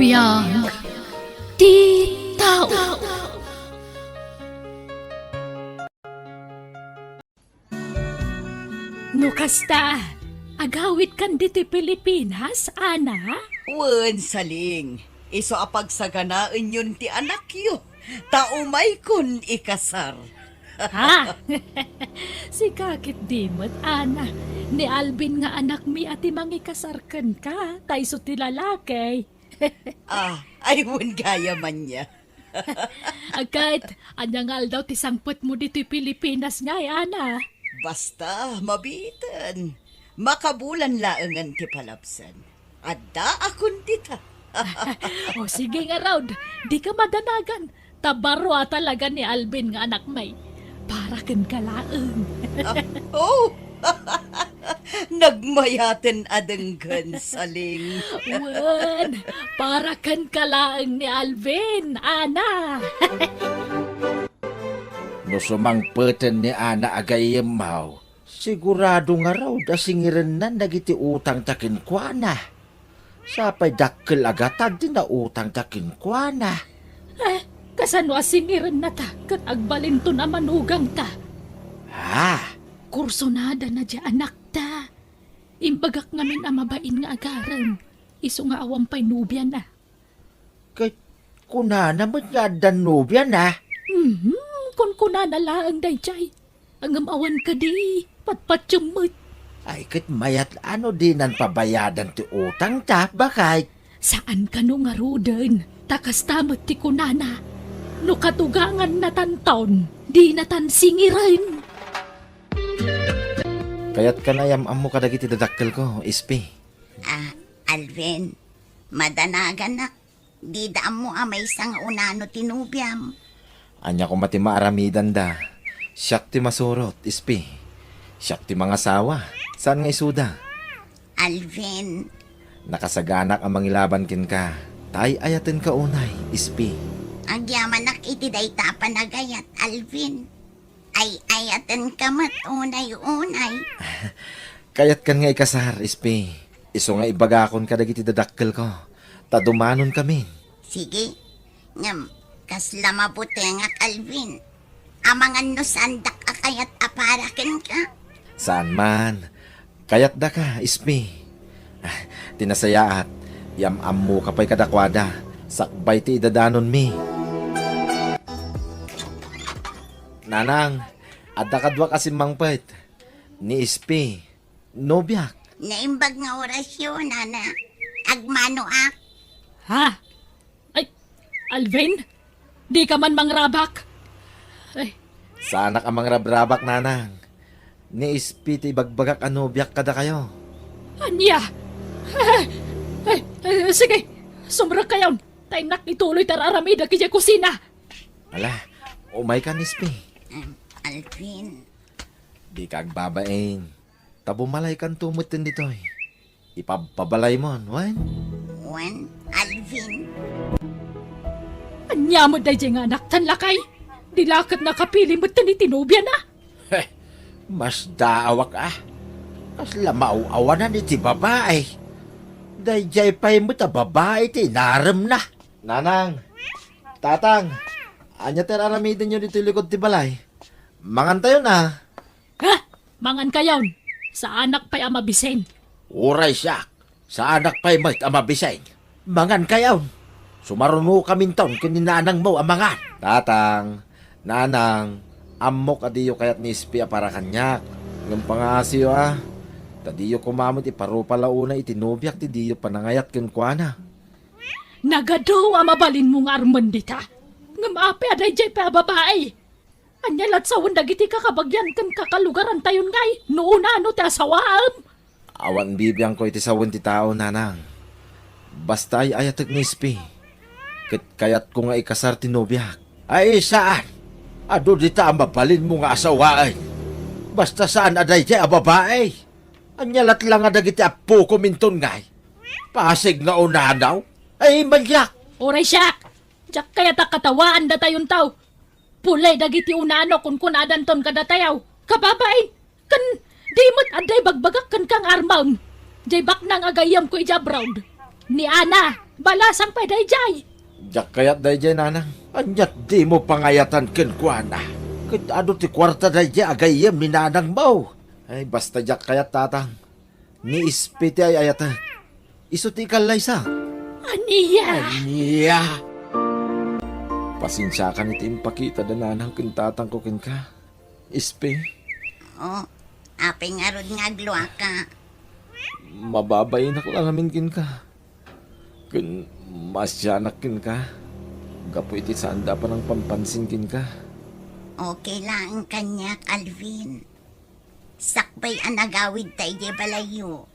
Biyang di tao. No kasta, agawit kan dito Pilipinas, ana? Wen saling, iso apagsaganaan yun ti anak yo. Taumay kun ikasar. Ha? Si kakit dimot, ana. Ni Alvin nga anak mi ati mangikasarkan ka, tayso ti lalaki. Ay wen gaya man niya. Agkat, anyangal daw ti sangpot mo dito Pilipinas nga, ana. Basta, mabitan. Makabulan laangan ti palapsan. Adda akon tita. O sige nga, Raud, di ka madanagan. Tabaro talaga ni Alvin nga anak may. Para kan kalaang. Oh! Nagmayaten adenggan saling. Wan, para kan kalaang ni Alvin, ana. No sumangpeten ni Ana agayem mau, sigurado nga raw da singiren na nagiti utang takin kuana. Sapay dakkel agatad din na utang takin kuana. Kasano asingiran na ta, kat agbalinto na manugang ta. Ha? Kursonada na di anak ta. Imbagak ngamin amabain nga agaran. Iso nga awampay nubya na. Kay kuna naman nga danubya na. Kung kuna na laang dayjay. Ang amawan ka di, patpatsumot. Ay kat mayat ano din ang pabayadan ti utang ta, bakay? Saan ka no nga ruden? Takas tamot ti kunana. No katugangan na tantaon, di na tan singiran. Kayat ka na yam amo kadagiti dadakkel ko, ispi. Alvin, madanagan na. Di daan mo amay isang unano tinubyam. Anya ko mati maaramidan da. Siyak ti masurot, ispi. Siyak ti mga sawa. Saan nga isuda? Alvin, Nakasaganak ang mangilaban kin ka. Tay ayaten ka unay, ispi. ang yamanak iti day tapanagayat, Alvin. Ay ayatan ka mat unay-unay. Kayat kan nga ikasar, ispi. Iso nga ibagakon ka dagiti dadakkel ko. Tadumanon kami. Sige, ngam, kasla mabuti nga, Alvin. Amangan no sandak akayat aparakin ka. Saan man? Kayat da ka, ispi. Tinasayaat. Yam mo kapay kadakwada. Sakbay ti idadanon mi. Nanang, adda kadwa kasi mangpet. Ni ispi. Nobyak. Naimbag nga orasyon, ana. Agmano ak. Ha? Ay, Alvin? Di ka man mangrabak? Ay, Sana ka mangrabrabak, nanang. Ni ispi ti bagbagak anobyak kada kayo. anya? Sige, sumra kayon. Tay nakituloy tararamida kaya kusina. Ala, umay ka nispi. Alvin, Di ka agbabain. Tabumalay kan tumutin ditoy. Ipapabalay mo, wan? Juan, Alvin. Anya mo day nga anak tan lakay. Dilakad na kapili mo tinubya na. Mas daawak ah. Kas lamau-awanan iti babae. Dayjay pa'y mo ta babae ti naram na. Nanang, tatang, anya teraramidan nyo dito likod ti balay. Mangan tayo na. Ha? Mangan kayon. Sa anak pa'y amabisen. Uray siya. Sa anak pa'y may amabisay. Mangan kayaw. Sumaruno kaming taon kininanang mo amangan. Tatang, nanang, amok adiyo kayat ni Ispi para kanyak. Ng pangasiyo ah. Tadiyo kumamot iparupa launa itinubyak ti diyo panangayat ken kuana. Nagado amabalin mo nga armandita. Nga maapi aday jay pa babae. Anyalat sa dagiti kakabagyan kan kakalugaran tayon ngay. Noona ano ti asawam. Awan bibiyang ko iti sawon ti tao, nanang. Basta ay ayatag ni Ispi. Kayat ko nga ikasar tinubyak. Ay saan? Ado dita ang mabalin mo nga asawaan. Basta saan aday jay a babae. Anyalat lang nga dagiti apo ko minton ngay. Pasig nga unanaw. Ay manyak. Oray siya. Diyak kaya takatawaan da tayon tao. Pulay dagiti unano kung kunadan ton kada tayaw. Kababain. Kan di mo't aday bagbagak kan kang armaw. Jay bak nang agayam ko ijabraw. Ni Ana. Balasang pa dayjay. Jak kayat dayjay nanang. Anyat di mo pangayatan ken kuana. Ket ado ti kwarta dayjay agayem ni nanang mo. Ay basta jak kayat tatang. Ni ispiti ay ayata. Iso ti kalaysa. Aniya. Aniya. Pasensya ka ni timpakita da nanang ken tatang ko ken ka. Ispe, Oh, apay nga rod nga agluwa ka. mababay na ko lang amin kin ka. Ken masyanak kin ka. Gapo iti sanda pa ng pampansin kin ka. Okay lang kanyak, Alvin. Sakbay ang nagawid tayo di balayo.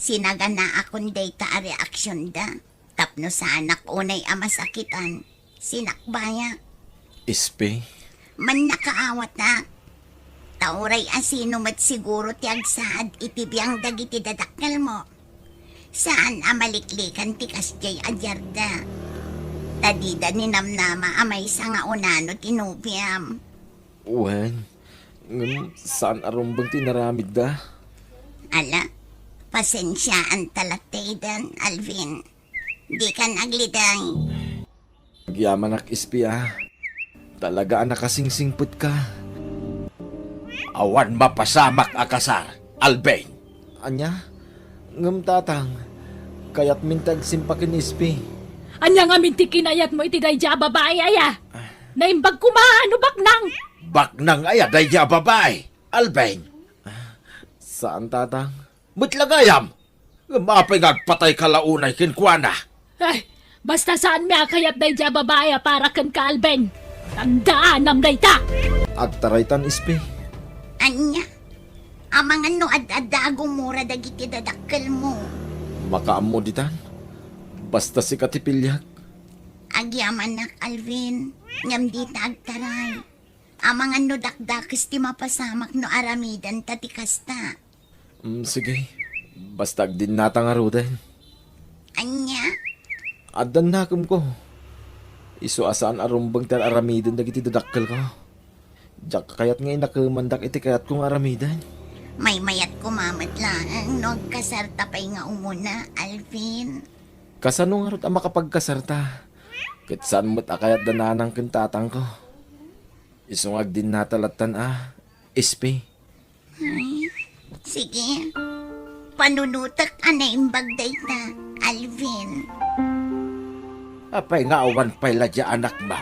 Sinagana akong data a reaksyon da. Tapno sa anak unay amasakitan. Sinakbaya. Ispe, Man nakaawat na. Tauray asino mat siguro tiyag saad itibiyang dagiti dadakkel mo. Saan amaliklikan ti kasjay adyarda. Tadida ni namnama amay sa nga unano tinubiam. wen, saan arumbang tinaramid da? Ala, pasensya ang talataydan, Alvin. Di ka nagliday. Nagyaman ak ispe ah. Talaga nakasingsingput ka. Awan mapasamak akasar, Albain. Anya? Ngam tatang, kayat mintag simpakin ispe. Anya nga minti kinayat mo iti dayjay babae aya. Naimbag kumaano baknang. Baknang aya dayja babay, Albain. Saan tatang? Mutlagayam! Mapay ngagpatay kalaunay kinkwana. Ay, basta saan mi akayat dayjay babae para ken kalben. Tandaan am dayta. Agtaraytan ispe. Anya, amang ano ad-adagong mura dagiti dadakkel mo. Makaammo ditan. Basta si katipilyak. Agyaman nak, Alvin. Ngam di agtaray. Amang ano dakdakis ti mapasamak no aramidan tatikasta. Sige. Basta din natang arudan. Anya, Adan nakum ko. Isu asaan arumbang tar aramidan dagiti dadakkel ko. Jak kayat ngay nakamandak iti kayat kong aramidan. may mayat kumamat lang. Nagkasarta pa'y nga umuna, Alvin. Kasano nga rot ang makapagkasarta? Ket saan mo't akayat dananang kintatang ko. Isungag din natalatan ispe. Sige. Panunutak anay imbagday ta, Alvin. Apay nga awan pay ladya anak mo.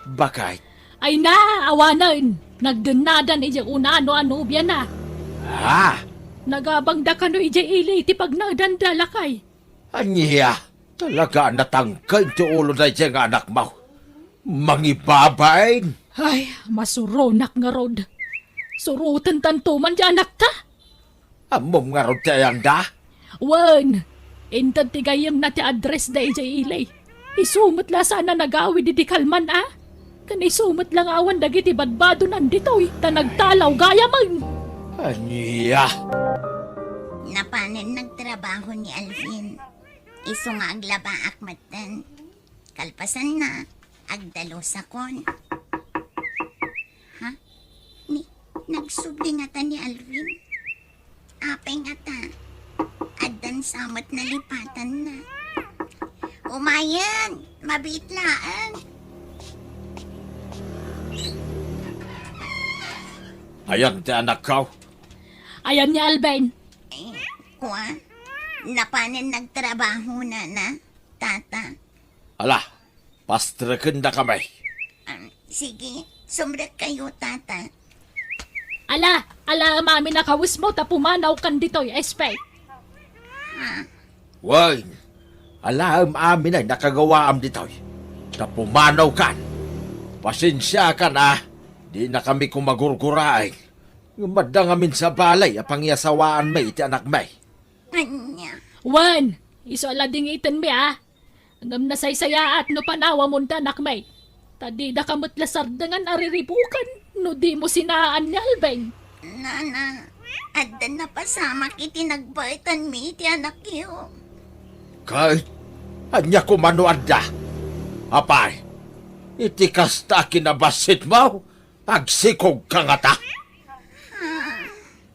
Bakay? Ay na, awanan. Nagdenadan ijay una-ano biyan na. Ha? Nagabang da kano ijay ili iti pag nagdandala kay. Anya? Talaga natangkay ti ulo na dyan nga anak mo. Mangibabain? Ay, masuronak nga rod. Surutan tantuman di anak ta. Amom nga rot tayang da? Wan, intan tigayam na ti address da ijay ilay. Isumot la sana nagawi di kalman Kan isumot lang awan dagiti badbado nanditoy. Ta nagtalaw gaya man. Anya? Napanin nagtrabaho ni Alvin. Iso nga aglaba akmatan. Kalpasan na, agdalo sa kon. Ha? Nagsubli nga ta ni Alvin. Apay nga ta. Adan samot na lipatan na. Umayan! Mabitlaan! Ayan ti anak ko. Ayan ni Alben. Kuha, napanin nagtrabaho na, tata. Ala, pastrakin na kami. Sige, sumrek kayo, tata. Ala, mami nakawis mo ta pumanaw kan ditoy, espay. Why? Alam amin ay nakagawaam dito. Na pumanaw kan. Pasensya ka na. Di na kami kumagurguraay. Madang amin sa balay apang yasawaan may iti anak may. Anya, Wan, iso ala dingitan mi Agam na saysaya at no panawa mo anak may. Tadi da kamot lasardangan ariribukan. No di mo sinaan ni Alben. nana, adan na pasamak iti nagbaitan mi iti anak iyo. Kahit anya kumanuan da. Apay, iti kasta kinabasit mo. Agsikog ka nga ta.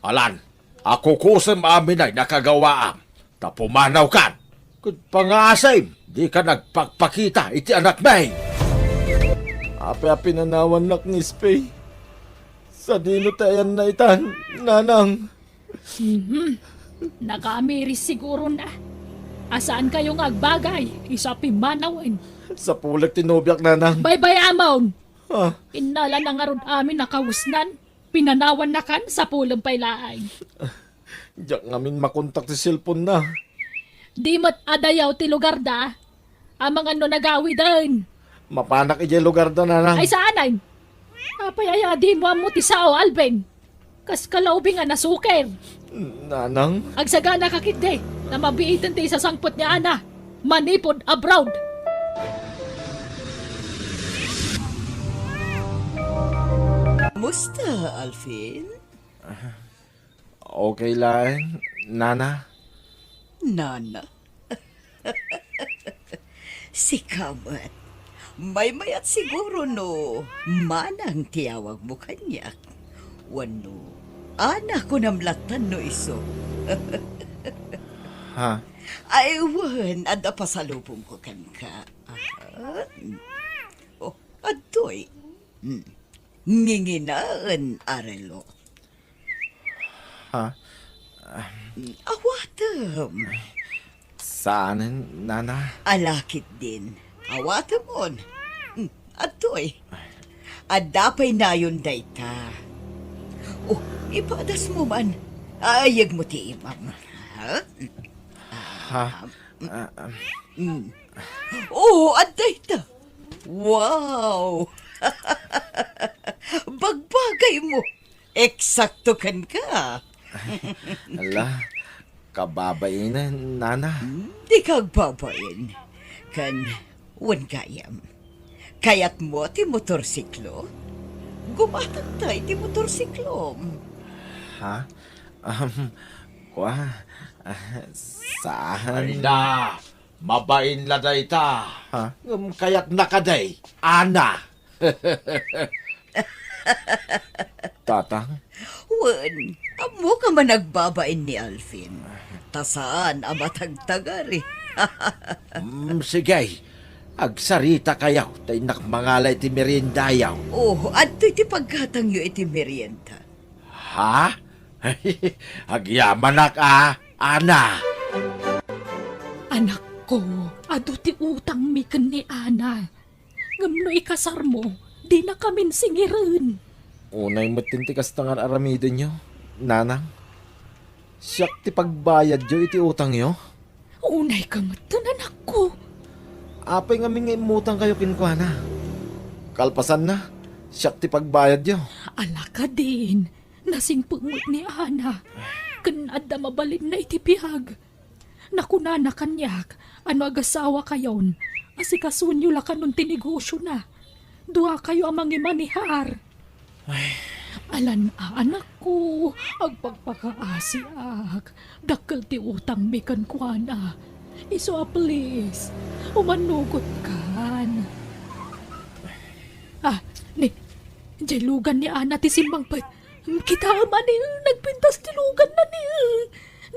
Alan, ako kusem amin ay nakagawaam. Ta pumanaw kan. Kud pangasay, di ka nagpakpakita iti anak may. Api-api nanawan nak ni Spay. Sa dino tayan na itan, nanang. Nakamiris siguro na. Asaan kayong agbagay? Isa pimanawin. Sa pulag tinubyak, nanang. Bye-bye, Amon. Ha? Inala na nga ron amin nakawusnan. Pinanawan na kan sa pulang pailaay. Diyak ngamin makontak ti cellphone na. Di mat adayaw ti lugar da. Amang ano nagawi din. Mapanak ijay lugar da, nanang. Ay saanay. Apayaya di mo amo ti sao, Alvin. Kas kalaubi nga nasuker. Nanang? Agsagana kakide na mabiitan ti sa sangpot ni Ana. Manipod abroad. Musta, Alvin? Okay lang, nana. Nana. Si Kamat. May mayat siguro no. Manang tiyawag mo kanyak. Wano. Ana ko namlatan no iso. Ha? Ay, wan. Ada pasalubong ko kan ka. Oh, adoy. Nginginaan, Arelo. Ha? Awatam. Saan, nana? Alakit din. Awatamon. Adoy. Adapay na yun dayta. Oh, ipadas mo man. Ayag mo ti imam. Ha? Ha? Oh, adayta. Wow. Bagbagay mo. Eksakto kan ka. Ala, kababay na, nana. Di kag babayin. Kan, wan kayam. Kayat mo ti motorsiklo? Gumatag tayo ti motorsiklo. Ha? Kwa? Saan? Na, mabain la dayta. Ha? Kaya't nakaday, Ana. Tatang? Wan, amo ka man nagbabain ni Alvin. Tasaan amatagtagari. Sige, agsarita kayaw, tay nakmangalay ti merindayaw. Oh, adto'y ti pagkatang yu iti merienda. Ha? Agyaman Ana. Anak ko, ado ti utang mi ken ni Ana. Ngamno ikasar mo, di na kamin singirin. Unay matintikas tangan aramido nyo, nanang. Siyak ti pagbayad yo iti utang yo. Unay kamatan, anak ko. Apay nga mga imutang kayo kinkwana. Kalpasan na, siyak ti pagbayad yo. Alaka din, nasing pungot ni Ana. Kanada mabalin na itipihag. Nakunana kanyak, ano agasawa kayon. Asikasunyo la kanon tinegosyo na. Dua kayo ang mangimanihar. Alan anak ko, agpagpakaasiak. Dakkel ti utang mikan kuana. Iso please, umanugot kan. Diyay lugan ni Ana ti simbang pet. Kita man nagpintas ti lugan na ni.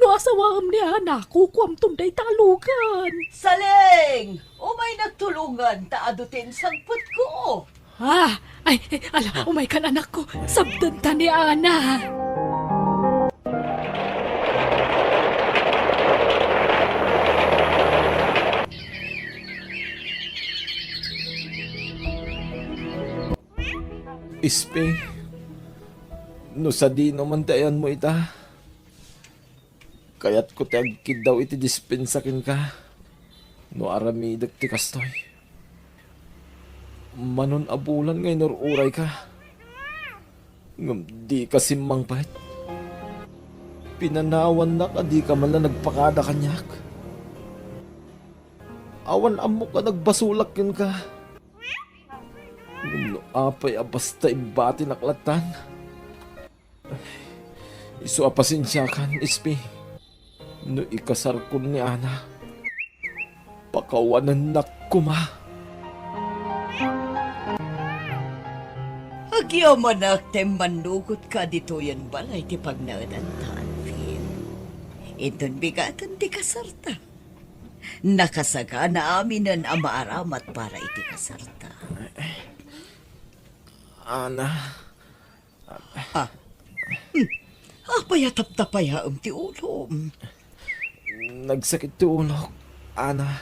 No asawam ni Ana, kukwam tunday talugan. Saling! Umay nagtulungan, taadutin sangpot ko. Umay kan anak ko, sabdan ta ni Ana. Ispe, no sa di naman tayan mo ita. Kaya't ko ti agkid daw iti dispensakin ka. No aramidag ti kastoy. Manon abulan ngay uray ka. Ngam di ka simmang pahit. Pinanawan na ka di ka man na nagpakada kanyak. Awan amo ka nagbasulak yun ka. Ngam no apay basta imbati naklatan. Isu apasensyakan, Ispi. No ikasar ko ni Ana. Pakawanan na kuma. Agyaman te manugot ka dito yan balay ti pagnaadan ta, Alvin. Iton bigatan ti kasarta. Nakasaga na aminan ang maaramat para iti kasarta. Ana, Apayatap-tapaya ang ti ulom. nagsakit ti ulo. Ana,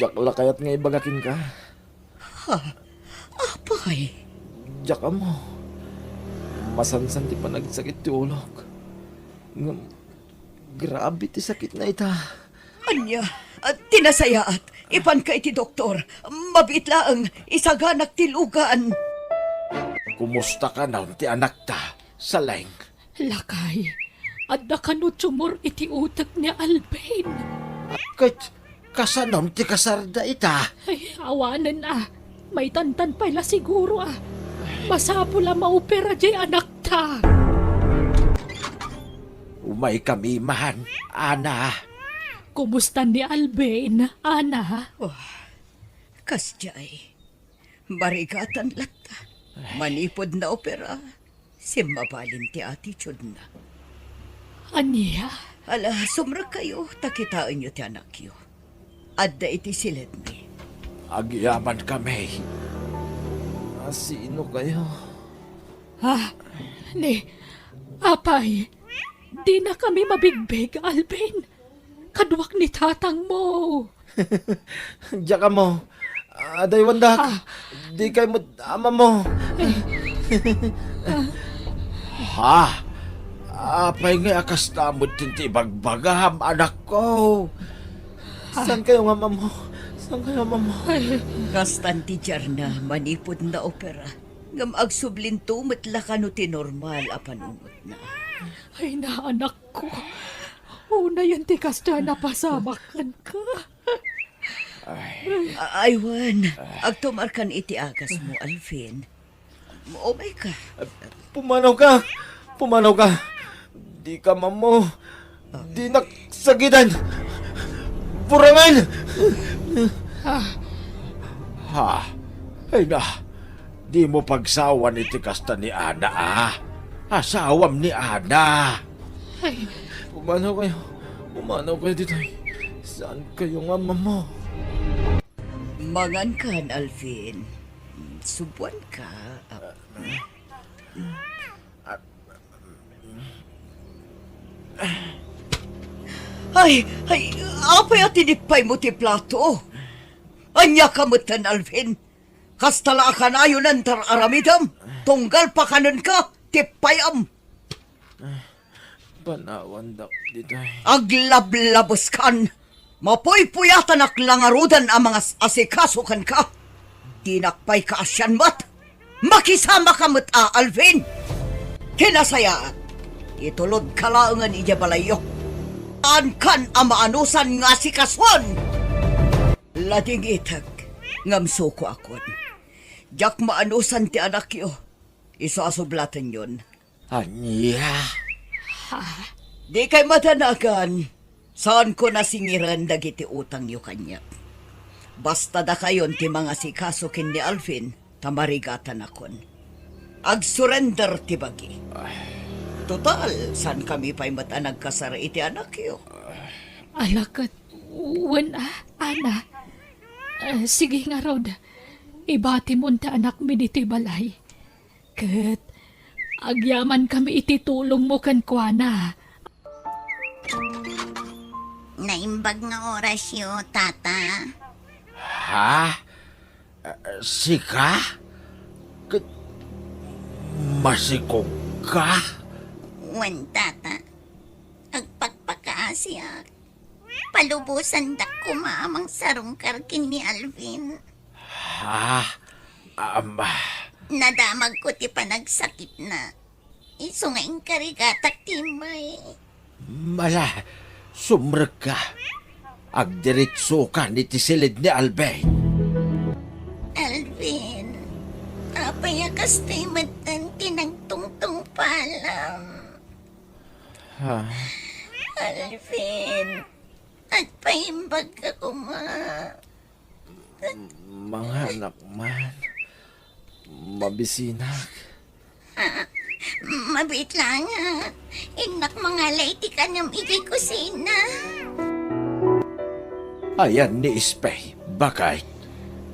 jakla kayat nga ibagakin ka. Apay, Jaka mo. Masansan ti pa nagsakit ti ulo. Grabe ti sakit na ita. anya, tinasayaat, ipan ka iti doktor, mabit laang isaganak ti lugan. Kumusta ka na ti anak ta? Saleng. Lakay, at nakanutsimor iti utak ni Alvin. Kahit kasanom ti kasarda ita. Ay, awanan may tantan pala siguro Masapo la maopera di anak ta. Umay kami mahan, Ana. Kumusta ni Alvin, Ana? Kasjay, barigatan lata, manipod na opera, simabalin ti attitude na. Aniya? Ala, sumra kayo, takitaan nyo ti anak yo. Adda iti silid mi. Agyaman kami. Sino kayo? Apay, di na kami mabigbig, Alvin. Kadwak ni tatang mo. Jaka mo. Aday wandak. Di kay mo ama mo. Ha? Apay nga akas tamod tinti bagbagam, anak ko. Saan kayo nga mo? Saan kayo ama mo? Kastan ti Jarna, manipod na opera. Ngam agsublinto matlaka no ti normal a panunot na. Ay na, anak ko. Una yan ti kasya na pasamakan ka. Aywan, agtumarkan iti agas mo, Alvin. Umay ka. Pumanaw ka. Pumanaw ka. Di ka mamo. Di naksagitan. Purangan. Ha? Ay na, di mo pagsawan iti kasta ni Ana, Asawam ni Ana. Ay, Pumanaw kayo. Pumanaw kayo dito. Saan kayo nga mamo? Mangan kan, Alvin. Subuan ka. Ay, apay at tinipay mo ti plato. Anya kamutan, Alvin. Kastala ka na yun ang aramidam. Tunggal pa kanon ka, tipayam. Panawan dak dito. Aglablabos kan. Mapoy-puyatan aklangarudan ang mga asikasukan ka. Dinakpay ka asyan mat. Makisama ka mat Alvin. Kinasayaat. Itulod ka laangan iya balayo. Ankan ang maanusan nga si kaswan. Lading itag. Ngamso ko akon. Jak maanusan ti anak yo. Isasublatan yun. Anya. Di kay madanagan. Saan ko nasingiran dagiti utang yo kanya. Basta da kayon ti mga sikaso kin ni Alvin, tamarigatan akon. Ag-surrender ti bagi. Total, saan kami pa'y matanag kasara iti anak yo? alakat, Ana. Sige nga, Rod. Ibati mo ta anak mi diti balay. Kat, agyaman kami ititulong mo kan kuana. Naimbag nga oras yo, tata. Ha? Sika? Masikog ka? Wan, tata. Agpagpakaasyak. Palubusan dak kumamang sarungkar kin ni Alvin. Ha? Nadamag ko ti panagsakit na. Iso nga karigatak timay. Mala, sumrag ka. Agdiritso ka ni tisilid ni Albay. Alvin, apayakas tayo matan tinagtungtong palam. Ha? Alvin, agpaimbag ka kuma. Mga anak man. Mabisinak. Mabit lang ha. Inak mga laiti ka ng kusina. Ayan ni Ispay. Bakit?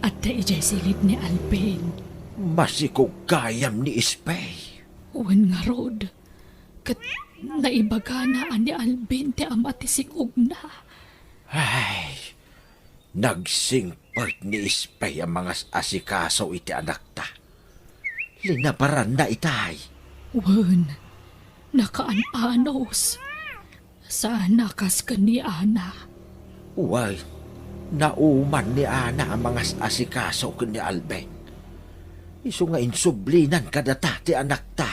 At ijay silid ni Alvin. Masikugayam ni Ispay. Uwan nga rod. Kat naibaganaan ni Alvin ti ama ti sikog na. Ay, nagsingpert ni Ispay ang mga asikaso iti anak ta. Linabaran na itay. Uwan, nakaanos. Sana kas ka ni Ana. Uway, nauman ni Ana ang mga asikaso ni Alvin. Isu nga insublinan kada ta ti anak ta.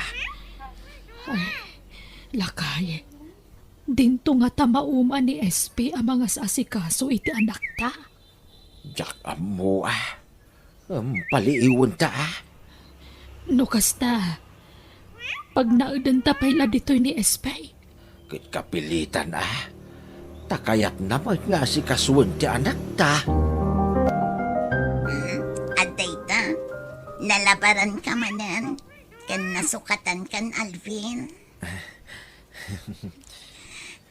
Ay, lakay. Dinto nga tamauman ni SP ang mga asikaso iti anak ta. Jak amo paliiwan ta No kasta, pag naudan ta pala dito ni SP. Kit kapilitan takayat naman nga si kasuwan ti anak ta. Aday ta, nalabaran ka manan. Kan nasukatan kan Alvin.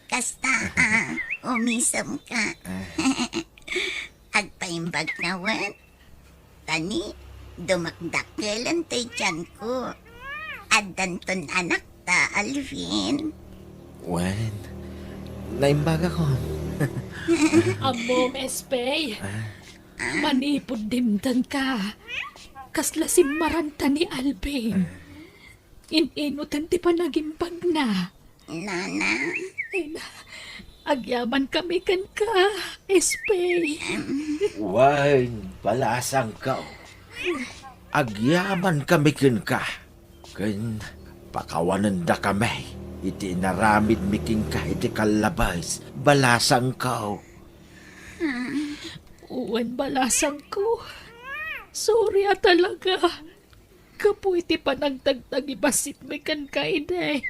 Kasta umisam ka. Agpaimbag na wan. Tani, dumakdakkelan tay tiyan ko. Adanton anak ta, Alvin. Wen, naimbag ako. Amo, SP. Manipod dimdan ka. Kasla maranta ni Alvin. Ininutan ti panagimbag na. Nana, Ay na, agyaman kami kan ka, SP. Wan, balasang ka. Agyaman kami kin ka. Ken pakawanan da kami. Iti naramid miking ka iti kalabas. Balasang ka. Uwan balasang ko. Sorry talaga. Kapoy ti panagtagtag ibasit may kan kaide.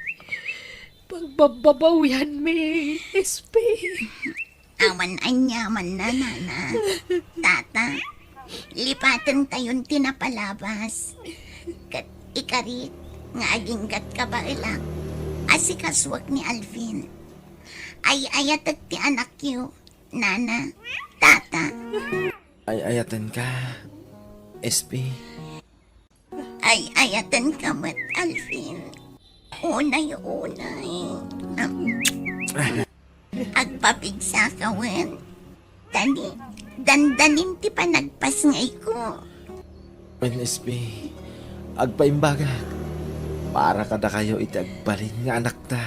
Pagbababawihan mi, SP. awan anyaman na, Nana. Tata, lipatan tayon tinapalabas. Kat ikarit, nga aginggat ka ba ilang. Asikaswag ni Alvin. Ay ayatag ti anak yu, Nana, Tata. Ay ayatan ka, SP. Ay ayatan ka mat, Alvin. Unay. Agpapigsa ka, wen. Tani, dandanin ti panagpas ngay ko. Wen SP, agpaimbaga. Para kada kayo iti agbalin nga anak ta.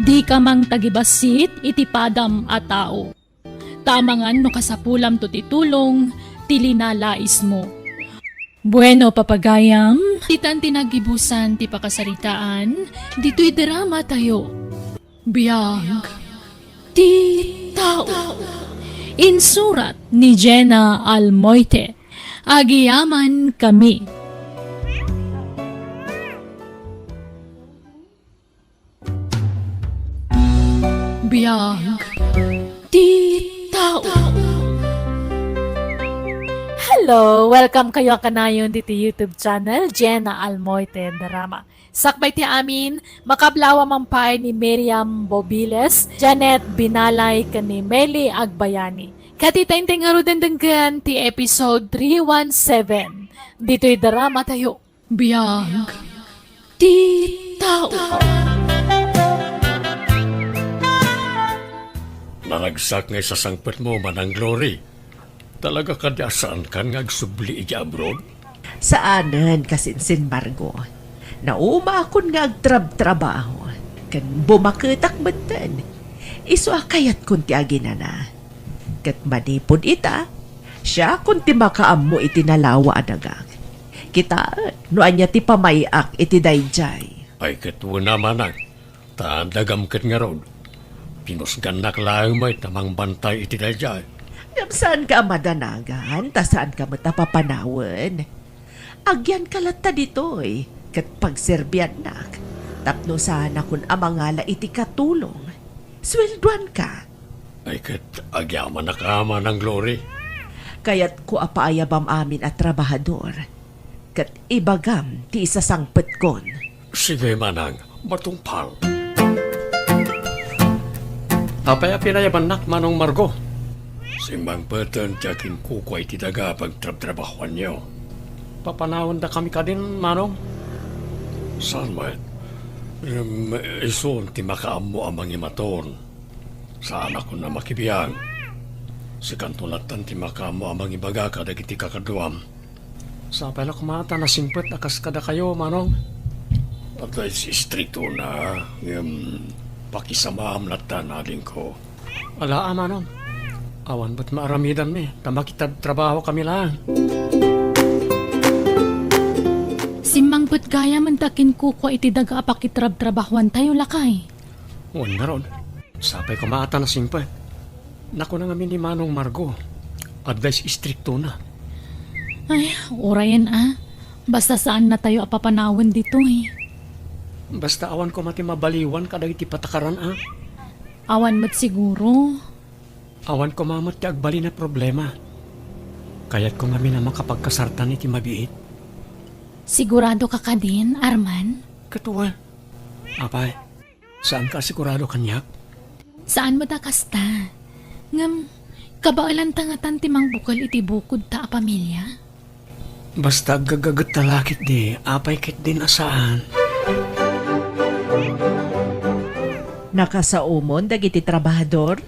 Di ka mang tagibasit iti padam a tao. Tamangan no kasapulam to titulong, tilinalais mo. Bueno, papagayam, titan tinagibusan ti pakasaritaan, dito'y drama tayo. Biyag, ti tao. Insurat ni Jenna Almoite. Agiyaman kami. Biyag, ti tao. Hello! Welcome kayo kanayon dito YouTube channel, Jenna Almoite Drama. Sakbay ti amin, makablawa mampay ni Miriam Bobiles, Janet Binalay, kani Meli Agbayani. Katitayin nga rudendenggan ti episode 317. Dito'y drama tayo. Biyag, ti tao. Nalagsak nga sa sangpet mo, Manang Glory. Talaga kadasaan kan nga agsubli iti abroad? Saanan kasinsin Margo. Nauma akon nga agtrab-trabaho. Kan bumaketak benten. Isu akayat kun ti aginana. Kat manipod ita, siya kun ti makaammo iti nalawa adagag. Kita, no anya ti pamayak iti dayjay. Ay katwa na, Manang. Tandagam kat nga ron. Pinusgan naklayang may tamang bantay iti dayjay. Saan ka madanagan, ta saan ka matapapanawan? Agyan kalata ditoy, kat pagserbian nak. Tapno sana kun amangala iti katulong. Swelduan ka. Ay kat agyaman na ka, Manang Glory. Kaya't ko apaayabam amin at trabahador. Kat ibagam ti isasangpet kon. Sige, Manang, matungpal. Apay pinayabanak manong Margo. Simbang peten tiyakin kukway ti daga pagtrab-trabahuan niyo. Papanawan da kami ka din, manong. Saan mo? Isun ti makaammo amang imaton. Saan ako na makibiyang? Si kantulatan ti makaammo amang ibaga kada kiti kakaduam. Sa pala kumata na simpet akas kada kayo, manong. At ay si strito na pakisamaam latan natin ko. Ala, manong. Awan ba't maaramidan mi? Tama kita trabaho kami lang. Simbang put gaya man takin kukwa iti daga apakitrab-trabahuan tayo lakay. Huwag na ron. Sapay kumata na simpet. Naku na ngamin ni Manong Margo. Advice istrikto na. Ay, orayan Basta saan na tayo apapanawan dito Basta awan ko mati mabaliwan kada iti patakaran Awan mat siguro. Awan ko mamat ti agbali na problema. Kaya't ko ngamin na makapagkasartan iti mabiit. Sigurado ka ka din, Arman? Katuwa. Apay, saan ka sigurado kanyak? Saan mo da kasta? Ngam, kabailan tangatan timang bukal iti bukod ta a pamilya? Basta gagagat talakit di, apay kit din asaan. Nakasaumon dagiti trabahador?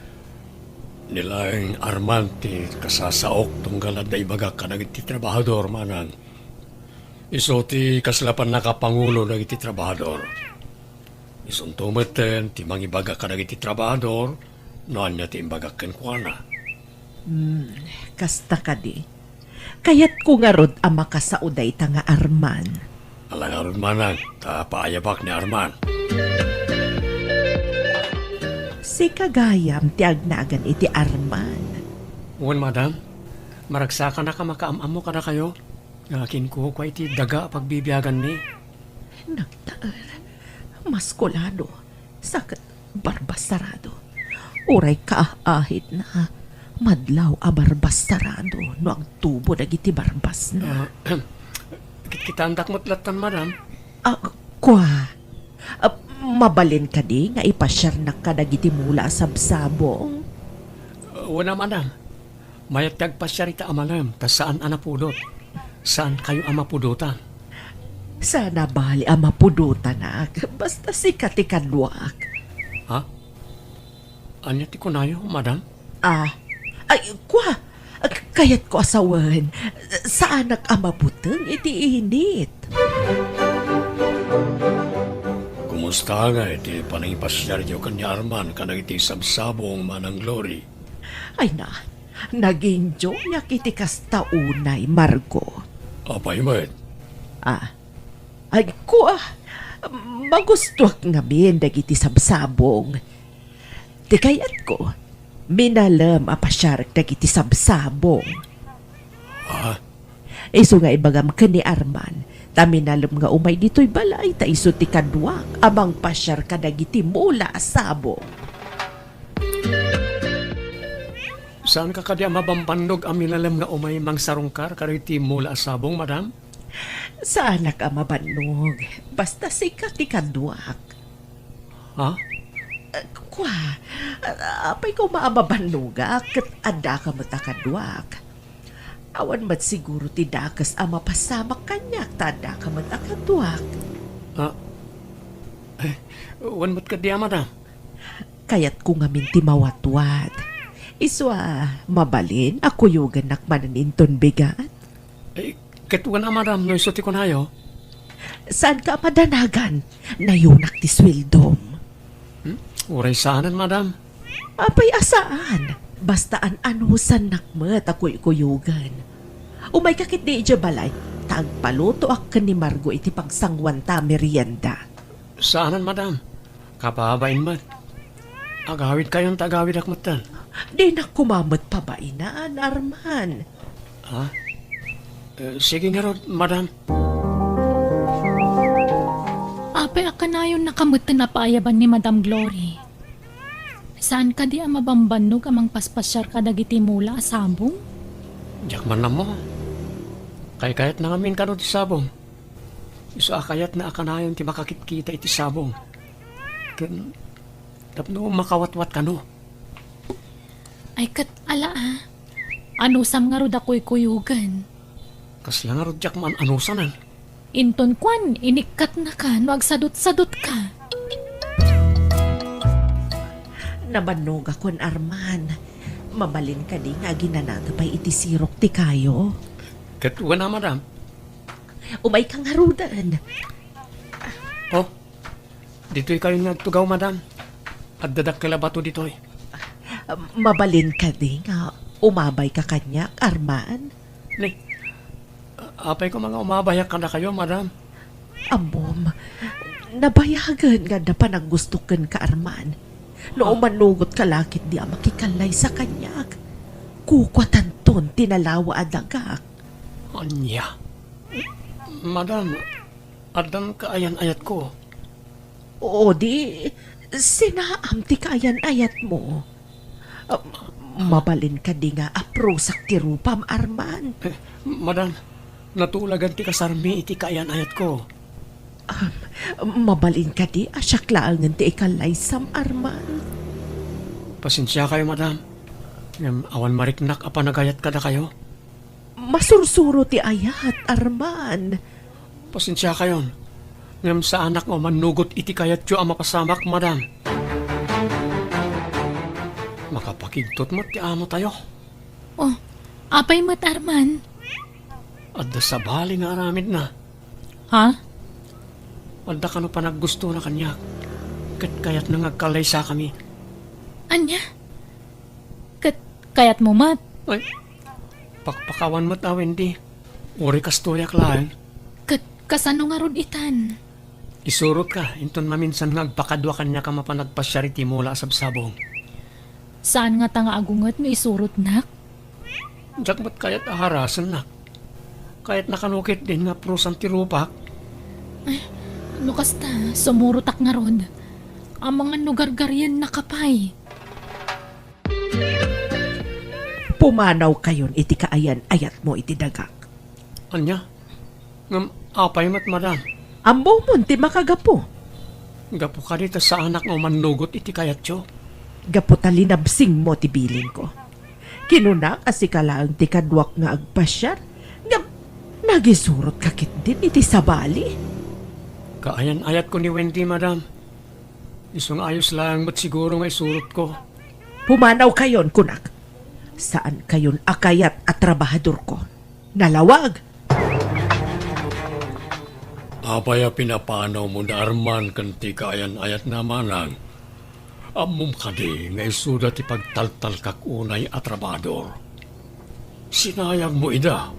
Nilaing Arman ti kasasaok tunggalad da ibaga ka iti trabahador manang. Iso ti kaslapan nakapangulo na iti trabahador. Isun tumeten ti mangibaga ka iti trabahador, noan niya ti imbaga kenkwana. Kasta ka di. Kayat ko nga rod ang makasauday ta nga Arman. Alang aron manang, ta paayabak ni Arman. Si kagayam ti agnagan iti Arman. Uwan madam, maragsakan na ka makaamamo ka na kayo. Akin ko kwa iti daga pagbibiyagan ni. Nagtaan. Maskulado. Sakit barbasarado. Uray kaahit na. Madlaw a barbasarado. No ang tubo dagiti barbas na. Kitandak mo't latan madam. Kwa. Mabalin ka di nga ipasyar na ka dagiti mula sabsabong. Wala madam. Mayat tagpasyarita amalam. Tas saan anapudot? Saan kayo amapudutan? Sana bali ang mapudutan na. Basta si katikadwak. Ha? Anya ti kunayo, madam? Ay, kwa. Kayat ko asawan. Saan nag-amabutang iti init? Kumusta nga iti panangipasyar niyo kanya Arman ka iti sabsabong manang glory? Ay na, nag-enjoy yak iti kastaunay, Margo. Apay mo Ay, kwa. Magustuak nga bin dagiti sabsabong. Di kayat ko, minalam apasyar dagiti sabsabong. Iso nga ibagam ka ni Arman, ta minalam nga umay dito'y balay, ta iso ti kadwak, amang pasyar ka dagiti mula sabong. Saan ka kadya mabambandog ang minalam nga umay mang sarungkar kariti mula asabong, madam? Saan ka mabanog? Basta sikat ti kadwak. Ha? Kwa, apay ko maababanuga kat ada ka matakadwak. Awan mat siguro ti dakas ang mapasamak kanyak tada ka matakadwak. Wan mo't kadya, madam? Kayat ko nga minti mawatwat. Iswa, mabalin, ako yugan nakmananinton bigat. Ketuan na, madam, no iso ti kunayo? Saan ka madanagan? Nayunak ti swildom. Uray saanan, madam? Apay asaan? Basta anusan nakmet ako'y kuyugan. Umay kakit di ija balay, tagpaluto ak ni Margo iti pagsangwanta merienda. Saanan, madam? Kapabain mat. Agawid kayong tagawid akmatan. Di na kumamot pa ba inaan, Arman? Sige nga ron, madam. Apay akanayon nakamutan na paayaban ni Madam Glory. Saan ka di ang mabambanog amang paspasyar ka dagiti mula asabong? Diyak man na mo. Kayat na ngamin ka ti sabong. Iso akayat na akanayon ti makakitkita iti sabong. Tapno makawatwat ka no. Ay kat ala Ano sam nga rod ako'y kuyugan. Kasya nga rodyak man anusanan. Inton kwan, inikat na ka, no agsadot-sadot ka. Nabanog akon Arman. Mabalin ka di nga ginanaga pa'y itisirok ti kayo. Katuwa na, madam. Umay kang harudan. Oh, dito'y kayo nagtugaw, madam. At dadak kala bato dito'y. Mabalin ka di nga umabay ka kanyak, Arman. Ni, apay ko mga umabayak ka na kayo, madam. Amom, nabayagan nga na panaggustukan ka, Arman. No manugot ka lakit di makikalay sa kanyak. Kukwatan ton tinalawa adagak. Anya. Madam, adan kaayan-ayat ko. O di, sinaam ti kayan ayat mo. Mabalin ka di nga aprosak ti rupam, Arman. Madam, natulagan ti kasarmi iti kaayan-ayat ko. Mabalin ka di asyaklaangan ti ikalay sam, Arman. Pasensya kayo, madam. Awan mariknak apanagayat ka na kayo. Masursuro ti ayat, Arman. Pasensya kayo. Ngam sa anak mo manugot iti kayat yo ang mapasamak, madam. Makapakigtot mo ti amo tayo. Oh, apay mat Arman. Adda sa bali nga aramid na. Ha? Adda ka no panaggusto na kanya. Kayat na ngagkalay sa kami. Anya? Kayat mo mat? Ay, pakpakawan mo tawin di. Uri kastoryak lang. Kasano nga rod itan? Isurot ka, inton maminsan ngagpakadwa kanya ka mapanagpasyariti mula sa sabong. Saan nga tanga agungat mo isurot nak? Diyak ba't kaya't aharasan na? Kaya't nakanukit din nga prusan ti rupak. Lukas ta, sumurutak nga rod. Ang mga nugargaryan nakapay. Pumanaw kayon iti kaayan ayat mo iti dagak. Anya? Ngam apay mat madam. Ambo mo ti makagapo. Gapo ka dito sa anak mo manugot iti kayat yo. Gapo talinabsing mo ti bilin ko. Kinuna kasi kalaang ti kadwak nga agpasyar. Ngam, nagisurot kakit din iti sabali. Kaayan ayat ko ni Wendy, madam. Isong ayos lang ba't siguro nga isurot ko. Pumanaw kayon, kunak. Saan kayon akayat at trabahador ko? Nalawag. Apaya pinapanaw mo na Arman kanti kaayan ayat na manang. Amom ka di nga isudat ipagtaltal kak unay at trabador. Sinayang mo ida.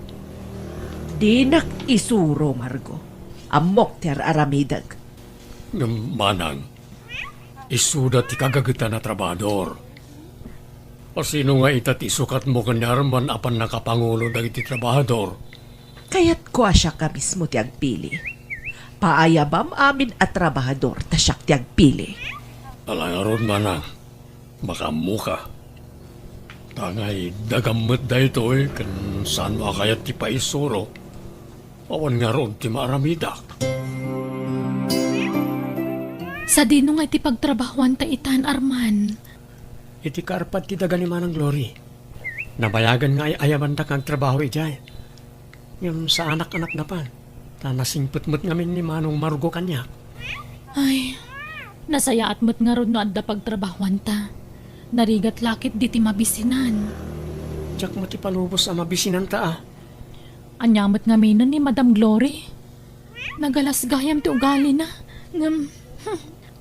Dinak isuro, Margo. Amok ter aramidag. Ngam manang, isudat ikagagita na trabador. O sino nga itat isukat mo kanya Arman apan nakapangulo na iti trabador? Kaya't ko asya ka mismo ti agpili. Paayabam amin at trabahador tasyak ti agpili. Alangaron manang, makamuka. Tangay dagamot da ito kan saan makayat ti paisuro. Awan nga ron ti maaramidak. Sa dino nga iti pagtrabahuan ta itan, Arman. Iti karpat ti daga ni Manang Glory. Nabayagan nga ay ayaman da kang trabaho ijay. Yung sa anak-anak na pan. Ta nasingput-mut ngamin ni Manong Margo kanya. Ay, nasaya at mo't nga ron no adda pagtrabahuan ta. Narigat lakit di ti mabisinan. Diyak mo ti palubos ang mabisinan ta ah. Anyamot nga minan ni Madam Glory. Nagalas gayam ti ugali na. Ngam,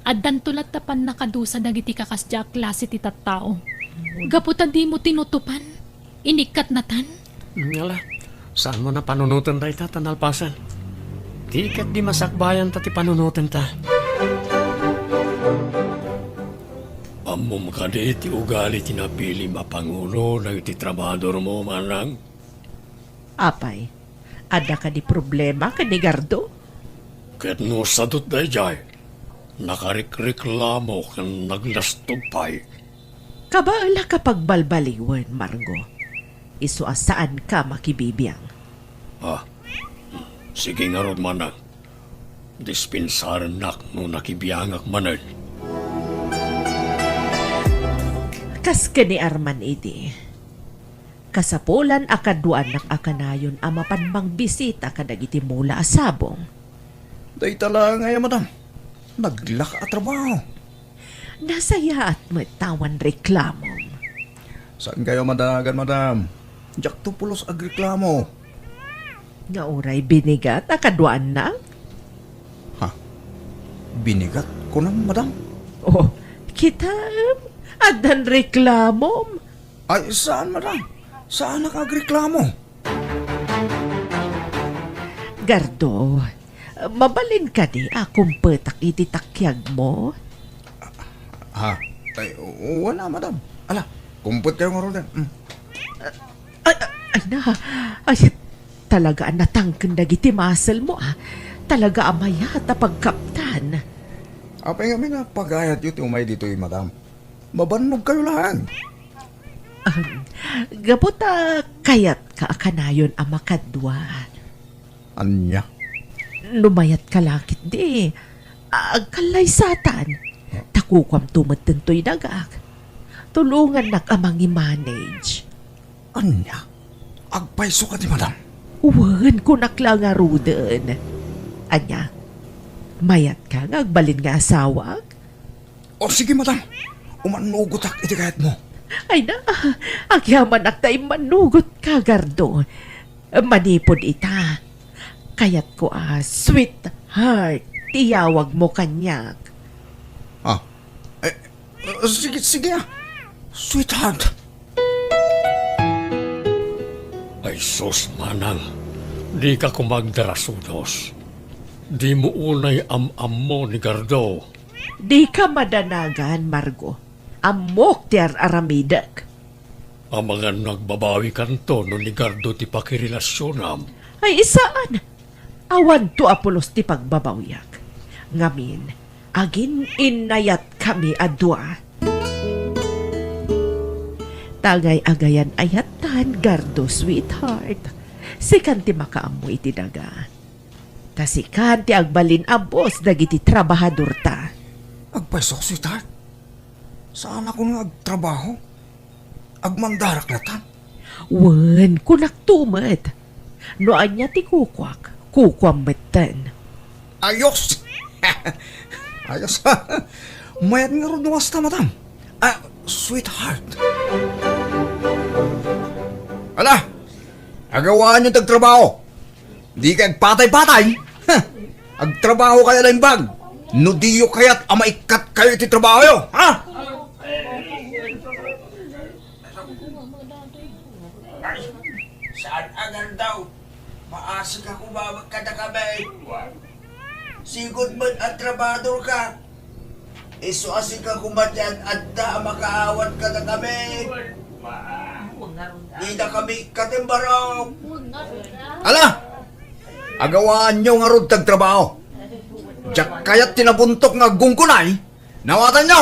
addan tulat tapan nakadusa dagiti kakasya klase ti tattao. Gaputan di mo tinutupan. Inikat na tan. Ngala, saan mo na panunutan da ita tanalpasan? Di kat di masakbayan ta ti panunutan ta. Amom ka di ti ugali tinapili mapangulo ng iti trabador mo manang. Apay, ada ka di problema ka ni Gardo? Ket no sadot da ijay. Nakarikreklamo kan naglastog pay. Kabaala kapag balbaliwan, Margo. Isu saan ka makibibiyang? Ah, sige nga ron manang. Dispensaran nak no nakibiyangak manan. Kas ka ni Arman idi. Kasapulan akaduan nak akanayon ama panmang bisita kadagiti mula asabong. Day tala nga madam. Naglaka at trabaho. Nasaya at matawan reklamo. Saan kayo madagan, madam? Jack to pulos agreklamo. Nga oray binigat akaduan na? Binigat ko nang, madam. Oh, kita adan reklamo. Ay, saan, madam? Saan nakagreklamo? Gardo, mabalin ka di akong petak ititakyag mo? Ha? Ay, wala, madam. Ala, kumput kayo nga rodan. Ay, talaga natangken dagiti muscle mo Talaga amaya pagkaptan. Apay nga nga pagayat yun umay dito madam. Mabannog kayo lang. Gaputa kayat ka akanayon ang makadwa. Anya? Lumayat ka lakit di. Agkalaysatan. Takukwam tumatentoy dagak. Tulungan nak amang i-manage. Anya? Agpaiso ka di madam. Uwan ko naklang aruden. Anya, mayat ka nga agbalin nga asawag? O sige madam. Umanugot ak iti kayat mo. Ay na, agyaman ak tayo manugot ka, Gardo. Manipod ita. Kayat ko sweetheart, tiyawag mo kanyak. Sige, sige Sweetheart. Ay sus, manang. Di ka kumagdarasudos. Di mo unay am-am mo ni Gardo. Di ka madanagan, Margo. Amok ti aramidak. Ang mga nagbabawi kanto no ni Gardo ti pakirelasyonam. Ay isaan? Awan to apulos ti pagbabawyak. Ngamin, agin inayat kami adwa. Tagay agayan ayatan, Gardo, sweetheart. Sikan ti makaamu iti daga. Tasikan ti agbalin abos dagiti trabahador ta. Agpaiso, sweetheart. Saan ako nga agtrabaho? Agmandarak na tan. Wen, kunak tumet. Noan niya ti kukwak, kukwam metten. Ayos! Ayos. Mayat nga ron nuwas ta, madam. Sweetheart. Ala! Agawaan yung tagtrabaho. Di ka agpatay-patay. Agtrabaho kaya lang bag. No diyo kaya't amaikat kayo iti trabaho yo. Ha? Saan agan daw? Maasig ako ba kada kami? Sigod man at trabador ka. Iso asig ka kumadyan at da makaawat ka na kami. Di na kami katimbaraw. Ala! Agawaan nyo nga ron tagtrabaho. Diyak kaya't tinabuntok nga gungkunay. Nawatan nyo!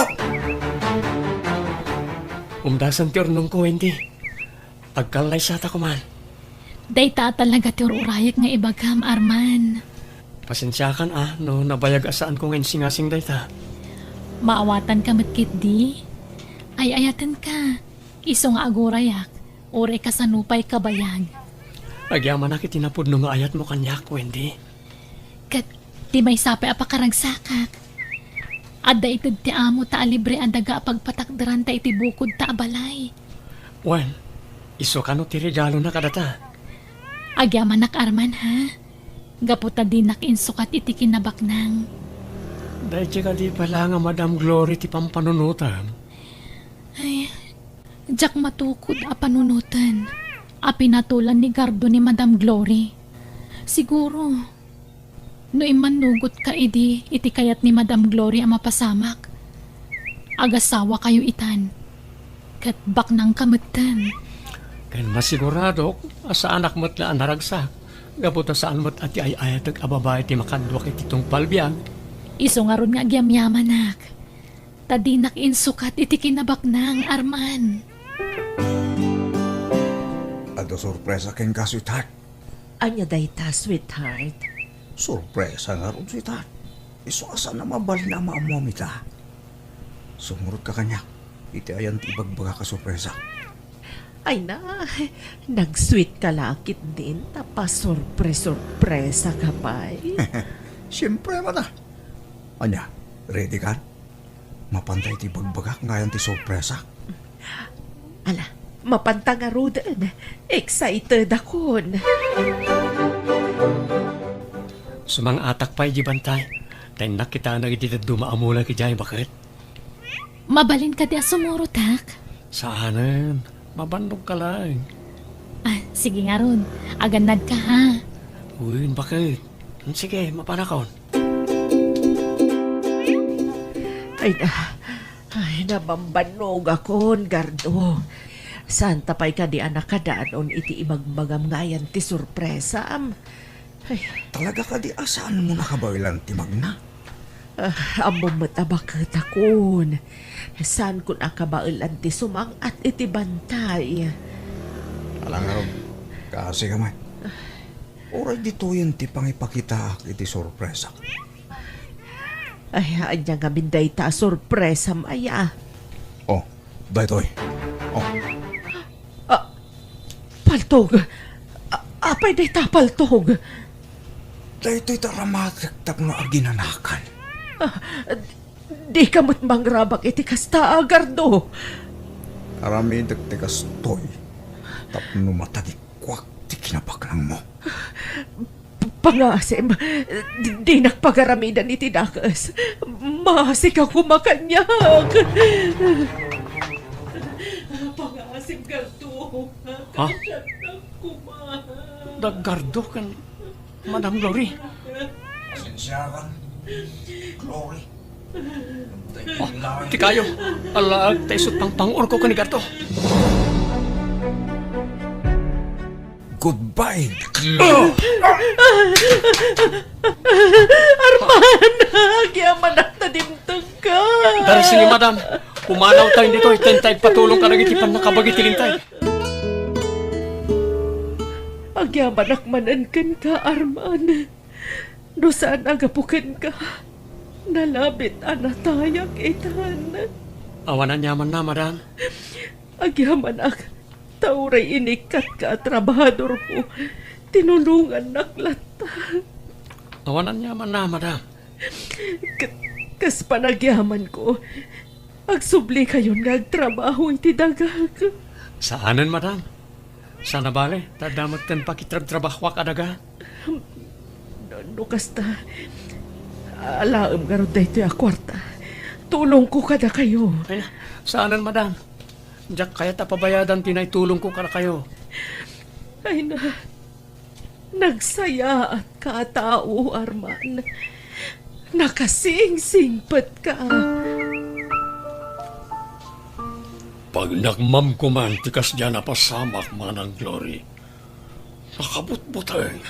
Umdasan ti ornong ko, hindi. Agkalay sata ko man. Dayta talaga ti urayak nga ibagam, Arman. Pasensya kan no nabayag asaan ko ngayon singasing dayta. Maawatan ka matkit di. Ay ayatan ka. Iso nga agurayak. Ore ka sa nupay kabayag. Agyaman na kitinapod no nga ayat mo kanyak, Wendy. Kat ti may sape apakaragsakak. Adda itid ti amo ta libre ang daga pagpatakdaran ta iti bukod ta abalay. Wen, iso ka no ti regalo na kadata. Agyaman nak Arman ha. Gaputa din nakinsukat iti kinabaknang. Dahil ka di pala nga Madam Glory ti pampanunutan. Ay, jak matukod a panunutan. A pinatulan ni Gardo ni Madam Glory. Siguro, no imanugot ka iti kayat ni Madam Glory ang mapasamak. Agasawa kayo itan. Kat baknang kamutan. Kan masigurado, asa anak mo't na anaragsak. Gaputa saan mo't ati ay ayatag ababay ti makadwak iti tong palbiag. Iso nga ron nga agyam-yamanak. Tadinak insukat iti kinabaknang, Arman. Ado sorpresa ken ka, sweetheart. Anya dayta, sweetheart. Sorpresa nga ron, sweetheart. Iso asa na mabali na maamamita. Sumurot ka kanya. iti ayan ti ibagbaga ka sorpresa. Ay na, nag-sweet ka lakit din, tapos sorpresa ka pa Siyempre mata. Anya, ready ka? Mapantay ti bagbagak ngayon ti sorpresa. Ala, mapantang arudan. Excited akon. Sumang atak pa'y jibantay. Tayo nakita na iti dumaamula ki Jay, bakit? Mabalin ka di asumuro, tak? Saanan? Mabandog ka lang. Ah, sige nga ron. Aganad ka, ha? Uy, bakit? Sige, mapanakaon. Ay, nabambanog akon, Gardo. Saan tapay ka di anak ka daanon iti ibagbagam ngayan ti sorpresa am. Ay, Talaga ka di asaan mo nakabawilan ti magna? among matabakit akon. Saan ko nakabailan ti sumang at iti bantay. Alang nga ron, kasi kamay. Oray dito yan ti pangipakita iti sorpresa. Ay, anya nga binday ta sorpresa maya. Oh, daytoy. Oh, Paltog. Apay day ta paltog. daytoy taramatik tapno aginanakan. Di ka mo't mangrabak iti kasta, Gardo. Arami dagtigas toy. Tapno matadikwak ti kinapaknang mo. Pangasim, di nakpagaramidan iti dakas. Masik ako makanyak. Pangasim, Gardo. Ha? Daggardo kan, Madam Glory. Pasensyakan. Glory. Ti kayo. Ala, tayo isot pang pangor ko kanigarto. Goodbye. Agyaman at nadimtag ka. Dari sige, Madam. Pumanaw tayo dito. Itentay patulong ka nagitipan na kabagitilintay. Agyaman akmanan kan ka, Arman. No saan agapukan ka? Nalabit anatayak itan. Awanan yaman na, Madam. Agyaman ak. Tauray inikat ka, trabahador ko. Tinulungan naklata. Awanan yaman na, Madam. Kas panagyaman ko. Agsubli kayo nagtrabaho iti dagag. Saanan, Madam? Sana bale, tadamat kan pakitrab-trabahwa ka daga. No kasta, alaam garod da ito kwarta. Tulong ko kada kayo. Ay, saanan, Madam? Diyak kaya tapabayadan tinay tulong ko kada kayo. Ay na, nagsaya at katao, Arman. Nakasing-singpat ka. Pag nagmam ko man, tikas dyan napasamak manang Glory. Nakabutbuteng.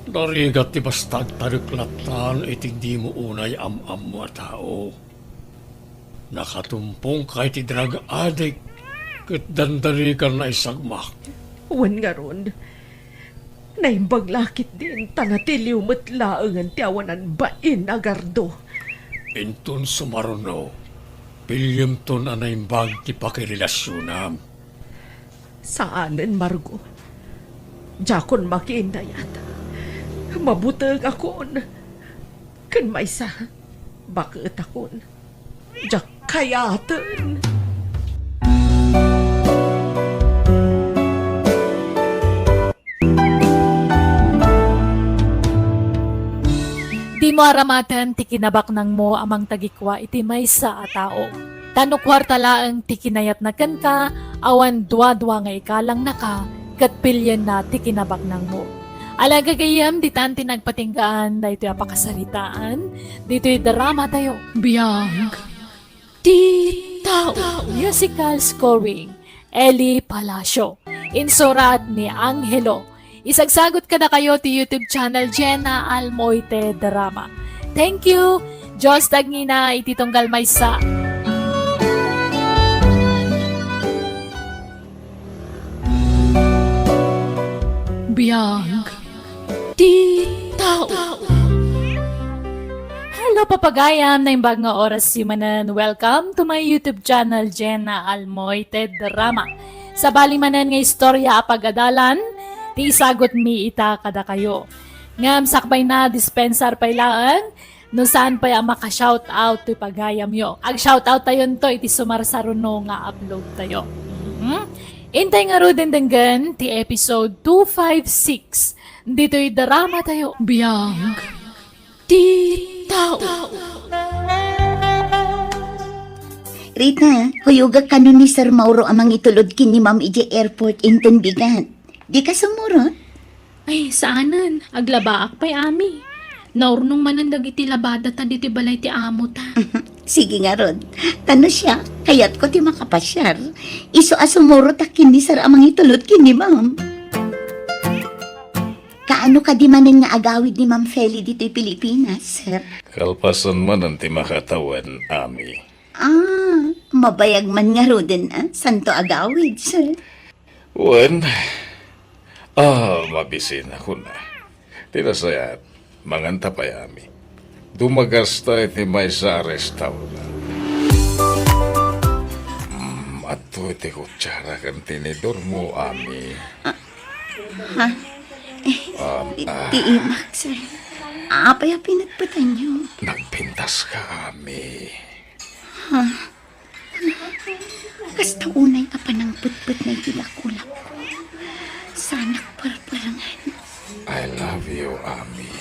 Darigat ti bastag tariklatan itig di mo unay am-am mo tao. Nakatumpong kay ti drug addict ket dandarikan na isagmak. Wan nga ron. Naimbag lakit din, tangatiliw matlaangan tiawanan bain agardo. Intun sumaruno, pilyem ton anaimbag ti pakirelasyon Saanan, Margo? Jakon makiinayat. Mabutag akon. Kan maysa, bakit akon? Jak kayatan. Di mo aramatan ti kinabak nang mo amang tagikwa iti maysa a tao. Tano kwarta laeng ti kinayat na ken ka, awan dwa-dwa nga ikalang naka, kat pilyen na ti kinabak nang mo. Alaga gayam, di tanti nagpatinggaan, dahito apakasalitaan, dito'y drama tayo. Biyang, ti tao. Musical scoring, Eli Palacio. Insurat ni Angelo. Isagsagot ka na kayo ti YouTube channel Jenna Almoite Drama. Thank you! Diyos tagngina ititonggal maysa. Biyang, ti tao. Hello papagayam na imbag nga oras simanan. Welcome to my YouTube channel, Jenna Almoited Drama. Sa balimanan nga istorya apagadalan, ti isagot mi ita kada kayo. Ngam sakbay na dispensar pailaan, no saan pa yung maka-shoutout ti pagayam yo. Ag shoutout tayon to iti sumarsaruno nga upload tayo. Intay nga ro denggan ti episode 256. Dito'y drama tayo. Biyang ti tao. Rita, huyugag ka nun ni Sir Mauro amang itulod kini Ma'am EJ Airport inton bigat. Di ka sumurot? Ay, saanan? Aglabaak pa'y ami. Naurnong manandag iti labada ta diti balay ti amo ta. Sige nga Rod, tano siya, kayat ko ti makapasyar. Iso asumurot a kini Sir amang itulod kini Ma'am. Kaano ka di manin nga agawid ni Ma'am Feli dito'y Pilipinas, Sir? Kalpasan man ang timakatawan, Ami. Mabayag man nga Roden, santo agawid, Sir. Wan, mabisin ako na. Tinasayat, manganta pa Ami. Dumagasta iti may sa restaurant. Ato iti kutsara kan tinidor mo, Ami. Ti imak, Sir. Apay pinagpatan niyo. Nagpintas ka, Ami. Kasta unay ka pa ng putput na itinakulap ko. Sanak parparangan. I love you, Ami.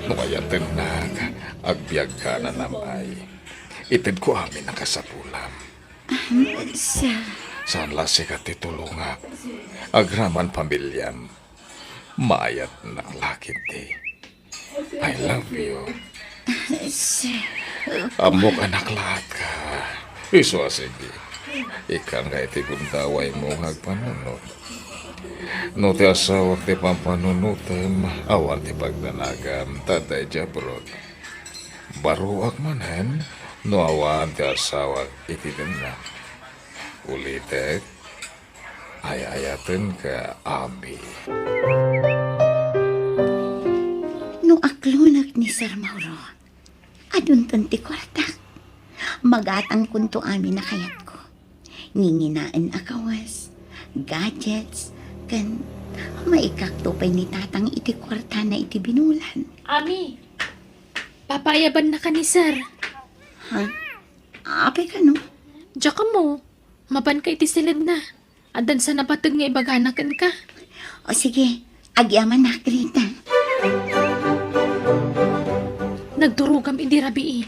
Nukayatin na agbyag ka na namay. Itid ko Ami nakasapulam. Sir. Saan lasi ka titulungak? Agraman pamilyam. Mayat na lakit di. I love you. Sir. Amok anak lahat ka. Iso sige. Ikan nga iti kundaway mo hagpanunod. No ti asawak ti pampanunutem, awan ti pagdanagam, taday jabrod. Baruak manen, no awan ti asawak iti na. Ulitek, ayayaten ka, Ami. No aklunak ni Sir Mauro, adun tanti kwartak. Magatang kunto amin na kayat ko. Nginginaan akawas, gadgets, kan maikaktupay ni tatang iti kwarta na iti binulan. Ami, papayaban na ka ni Sir. Ha? Apay ka no? Diya ka mo. Maban ka iti silid na. Adan sa napatag nga ibaganakan ka. O sige, agyaman na Rita. Nagdurugam idi rabii.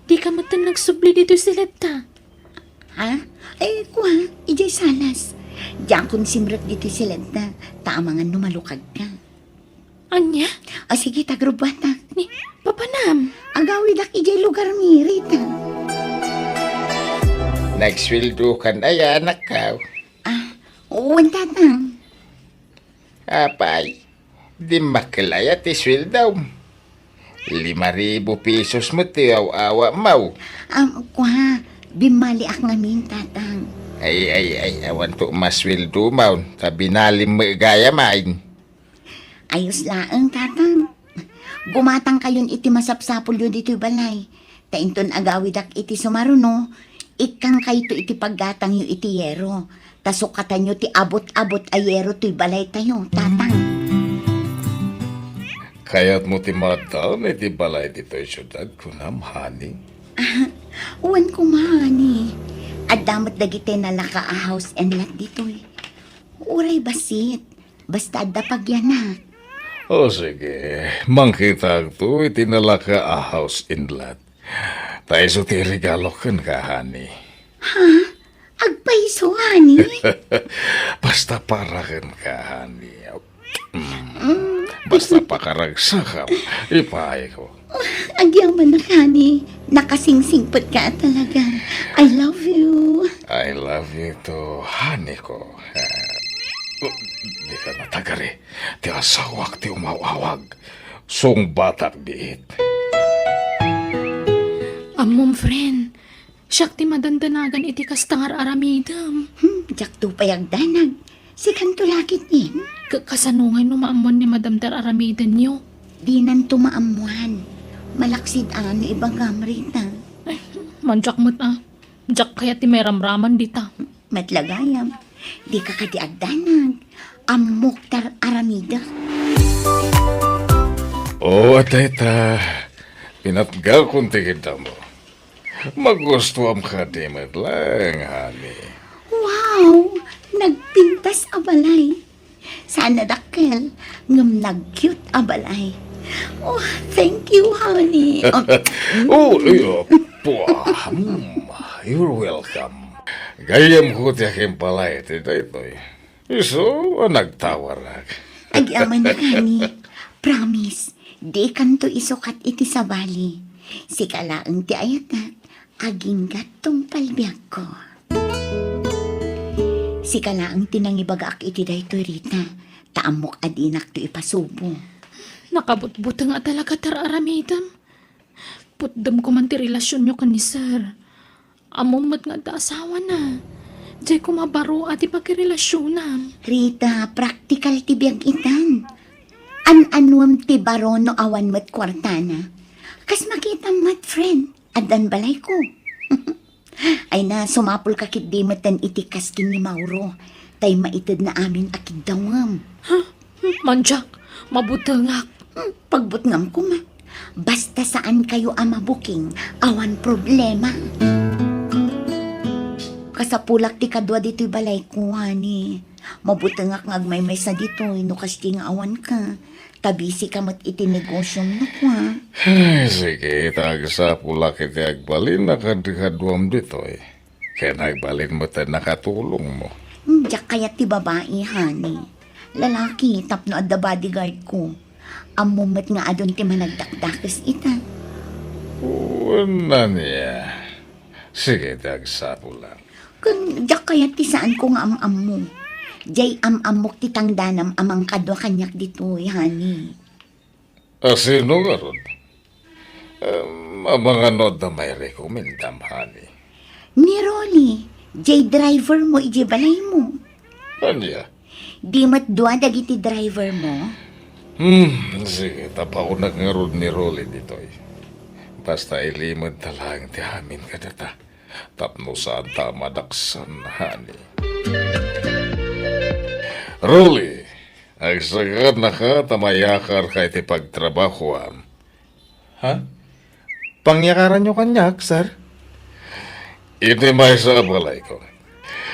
Di ka matan nagsubli dito silid ta. Ha? Ay, kuha, ijay salas. Diyan kung simrat dito sila na tamangan numalukag ka. Anya? O sige, tagrubata. Ni, papanam. Agawidak ijay lugar mi, Rita. Nagswildo ka na ya, anak ka. Uwan tatang. Apay, di makalaya ti swildaw. 5,000 pesos mo ti awa mau. Kuha, bimali ak ngamin tatang. Ay, awan to maswildo mau. Sabi nalim mo gaya main. Ayos laang tatang. Gumatang kayon iti masapsapol yun dito'y balay. Tainton agawidak iti sumaruno. Ikang kayo iti paggatang yu iti yero. Tasukatan yu ti abot-abot ayero to'y balay tayo, tatang. Kaya't mo ti mataon, iti balay dito'y syudad kunam, honey. Uwan kumani. At damat dagiti nalaka a house and lot dito'y. Uray basit. Basta adda pagyanak. O sige, mangkita to, itinalaka a house in lot. Tayo so ti regalo kan ka, honey. Agpaiso, ani. Basta para kan ka, honey. Basta pakaragsakam, ipay ko. Agyaman na kani. Nakasingsingpot ka talaga. I love you. I love you too, honey ko. Di ka natagari. Ti asawak ti umawawag. Song batak biit. Amom friend, siyak ti madandanagan iti kastangar aramidam. Jak to payagdanag. Si kanto lakit nin. Kasanungay no maamon ni Madam Dar aramidan niyo. Di nan tumaamuan. Malaksid ano ibang gamrita. Manjak mo't Jak kaya ti may ramraman dita. Matlagayam. Di ka kadiagdanag. Amok tar aramida. Oo, teta. Pinatgal kong tigita mo. Magustuhan ka di lang, honey. Wow! Nagpintas abalay. Sana dakkel. Ngam nag-cute abalay. Oh, thank you, honey. Oh, you're welcome. Gayam ko tiyakin pala ito ito. Iso, nagtawarag. Agyaman na kani. Promise, di kanto isukat iti sa bali. Si kalaang ti ayatat, aging gatong palbiag ko. Si kalaang tinangibagaak iti daytoy rita, taamok adinak to ipasubo. Nakabutbuta nga talaga tararamidam. Putdam ko man ti relasyon nyo kan ni sir. Amumot nga da asawa na. Diyay ko mabaro at ipagrelasyonan. Rita, practical ti biyag itan. An-anuam ti barono awan mat kwartana. Kas makita mat friend, adan balay ko. Ay na, sumapol kakit di matan itikas kin ni Mauro. Tay maitid na amin akid dawam. Manjak, mabutangak. Pagbutngam ko ma. Basta saan kayo amabuking, awan problema. Kasapulak ti kadwa dito'y balay ko, honey. Mabutangak ngagmay-may sa dito'y, no kasti nga awan ka. Tabisi ka mat itinegosyo mo kwa. Ay, sige, tagsa pula kita agbalin na kadikadwam dito eh. Kaya nagbalin mo tayo nakatulong mo. Diyak kaya ti babae, honey. Lalaki, tapno at the bodyguard ko. Amumat nga adon ti managdakdakis ita. Wala niya. Sige, tagsa pula. Kung diyak kaya ti saan ko nga am-am mo. Diyay am-amok ti tangdanam amang kadwa kanyak dito, honey. Sino nga ron? Mga nod na may rekomendam, honey. Ni Rolly, jay driver mo iji balay mo. Anya? Di matdwa dagiti driver mo. Sige, tapaunag nga ron ni Rolly dito eh. Basta ilimod talang ti amin ka data. Tapno saan ta madaksan, honey. Rolly, agsagad na ka tamayakar kay ti pagtrabahoan. Ha? Pangyakaran nyo kanyak, sir? Iti may sa balay ko.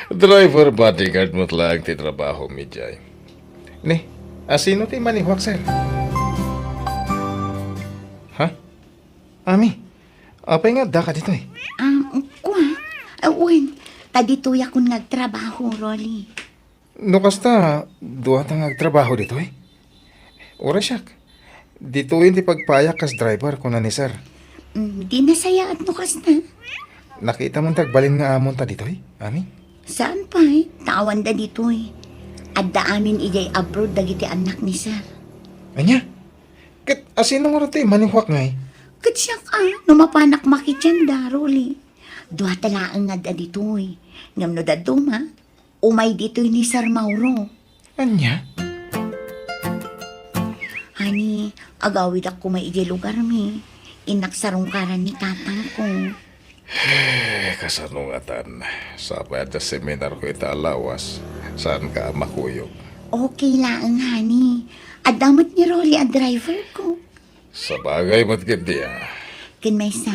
Driver bodyguard mo lang ti trabaho mi jay. Ni, sino ti manihwak, sir? Ha? Ami, apay nga da ka dito eh. Kwa, awan, tadituya kung nagtrabaho, Rolly. No kasta, duwa tang agtrabaho dito eh. Ora siyak. Dito yung ti pagpayak kas driver ko na ni sir. Di nasaya at nukas na. Nakita mong tagbalin nga amon ta dito eh, Ami? Saan pa eh? Tawan da dito eh. Adda amin ijay abroad dagiti anak ni sir. Anya? Kat asino nga rito eh, manihwak nga eh. Katsyak numapanak makityan da, Rolly. Dua talaang nga da dito eh. Ngam no da duma, umay dito ni Sir Mauro. Anya? Hani, agawid ako may ijay lugar mi. Inaksarungkaran ni tatang ko. Kasanungatan. Sabay at seminar ko italawas. Saan ka makuyog? Okay lang, hani. Adamot ni Rolly ang driver ko. Sa bagay mo't gindi Kin may sa,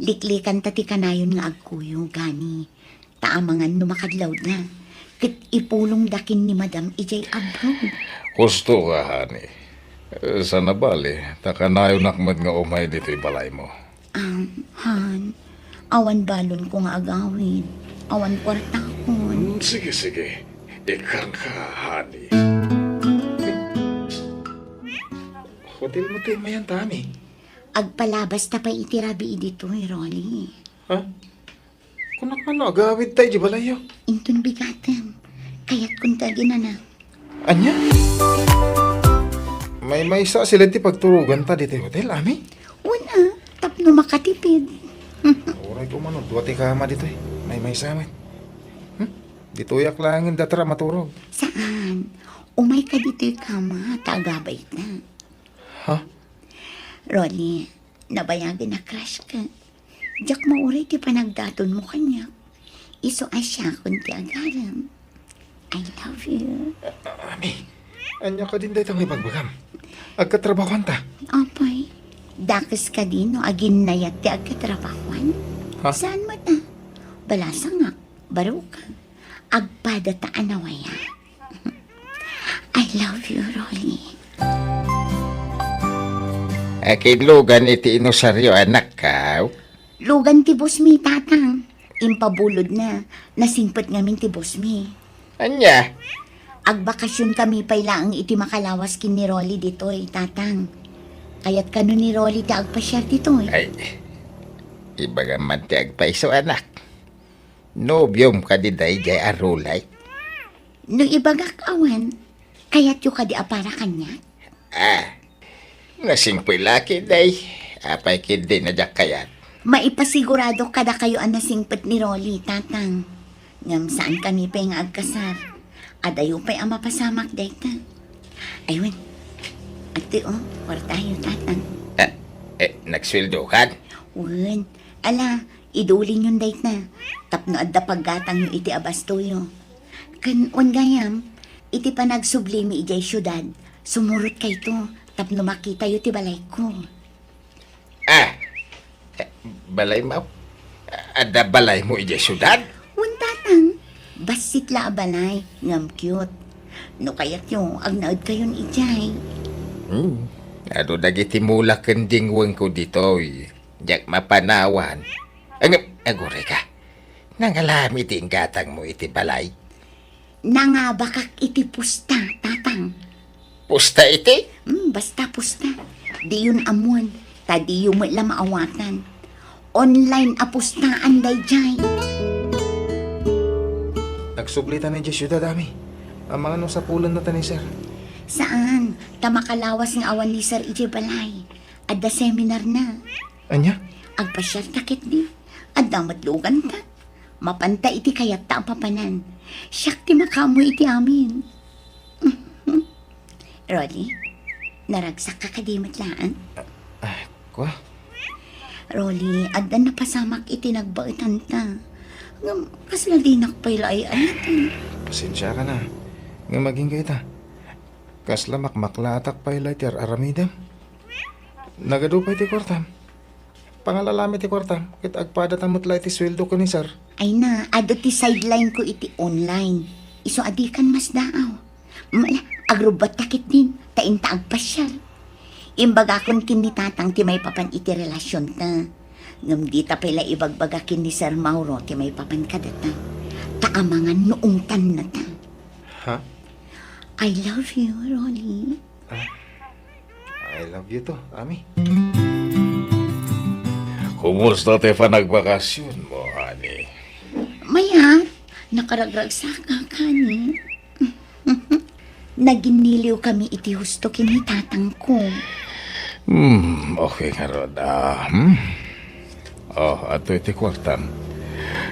liklikan tati kanayon nga agkuyo, gani. Taamangan numakadlaw na. Kit ipulong dakin ni Madam ijay abroad. Gusto ka, honey. Sa nabali, takanayo nakmad nga umay dito'y balay mo. Han, awan balon ko nga agawin. Awan kwartakon. Sige, sige. Ikan ka, honey. Hotel mo tayo mayan tami. Agpalabas ta pa itirabi dito, Rolly. Ha? Kung ano, agawid tayo di balayo. Intun bigatan. Kaya't kung tagi na na. Anya? May isa sila ti pagturugan ta dito hotel, Ami? Una, tapno makatipid. Oray ko man, duwati kama dito eh. May samit. Dito yak langin datara maturog. Saan? Umay ka dito'y kama, tagabay na. Ha? Rolly, nabayagin na crush ka. Diyak mauray ti panagdaton mo kanya. Iso asya kung ti agaram. I love you. Ami, anya ka din dahi itong ibagbagam. Agkatrabahuan ta. Apay, dakas ka din no agin nayat ti agkatrabahuan. Ha? Saan mo na? Balasa nga, baro ka. Agpada ta anawaya. I love you, Rolly. Akinlugan iti inosaryo anak ka. Lugan ti boss mi, tatang. Impabulod na, nasingpet ngamin ti boss mi. Anya? Agbakasyon kami pailaang iti makalawas kin ni Rolly ditoy, tatang. Kaya't kano ni Rolly ti agpasyar ditoy. Ay, ibaga man ti agpaiso anak. Nobyom ka di dahi jay arulay. No ibagak awan, kaya't yu ka di apara kanya. Nasingpoy laki dahi. Apay kindi na jak kayat. Maipasigurado kada kayo ang nasingpet ni Rolly, tatang. Ngam saan kami pa yung agkasar. Adayo pa'y ang mapasamak dayta. Ayun, ati kwartayo, tatang. Nagsweldo ka? Wen, ala, idulin yun dayta. Tapno adda paggatang yung iti abastoyo. Kan gayam, iti pa nagsublimi ijay syudad. Sumurot kay to, tapno makita yu ti balay ko. Balay mo? Ada balay mo ija syudad? Wen, tatang, basit la balay, ngam cute. No kayat yung agnaod kayon ijay. Ado dagiti mula kending weng ko dito. Jak mapanawan. Agore ka. Nangalami ti gatang mo iti balay. Nangabakak iti pusta, tatang. Pusta iti? Basta pusta. Di yun amuan. Tadi yung la maawatan. Online apustaan day jay. Nagsublitan na di syudad ami. Ang mga nung sa pulan na tani sir. Saan? Tamakalawas ng awan ni Sir Ije Balay. Adda seminar na. Anya? Agpasyar takit di. Adda matlugan ta. Mapanta iti kayat ta ang papanan. Siyak ti makamu iti amin. Rolly, naragsak ka kadimatlaan? Kwa? Rolly, adda napasamak iti nagbaitan ta. Ngam, kasla di nakpaila ay ayatan. Pasensya ka na. Nga maging kayo ta. Kasla makmaklatak pa ilay ti aramidam. Nagadupay ti kwartam. Pangalalami ti kwartam. Kit agpada tamot lay ti sweldo ko ni sir. Ay na, ado ti sideline ko iti online. Iso adikan mas daaw. Agrubat takit din, tainta agpasyal. Imbaga kon kindi tatang ti may papan iti relasyon ta. Ngam di ta pala ibagbagakin ni Sir Mauro ti may papan kadata. Taamangan noong tan na ta. Ha? I love you, Rolly. I love you to, Ami. Kumusta te pa nagbakasyon mo, honey? Maya, nakaragragsak ka kani. Naginiliw kami iti husto kini tatang ko. Okay nga ron. Ato iti kwartam.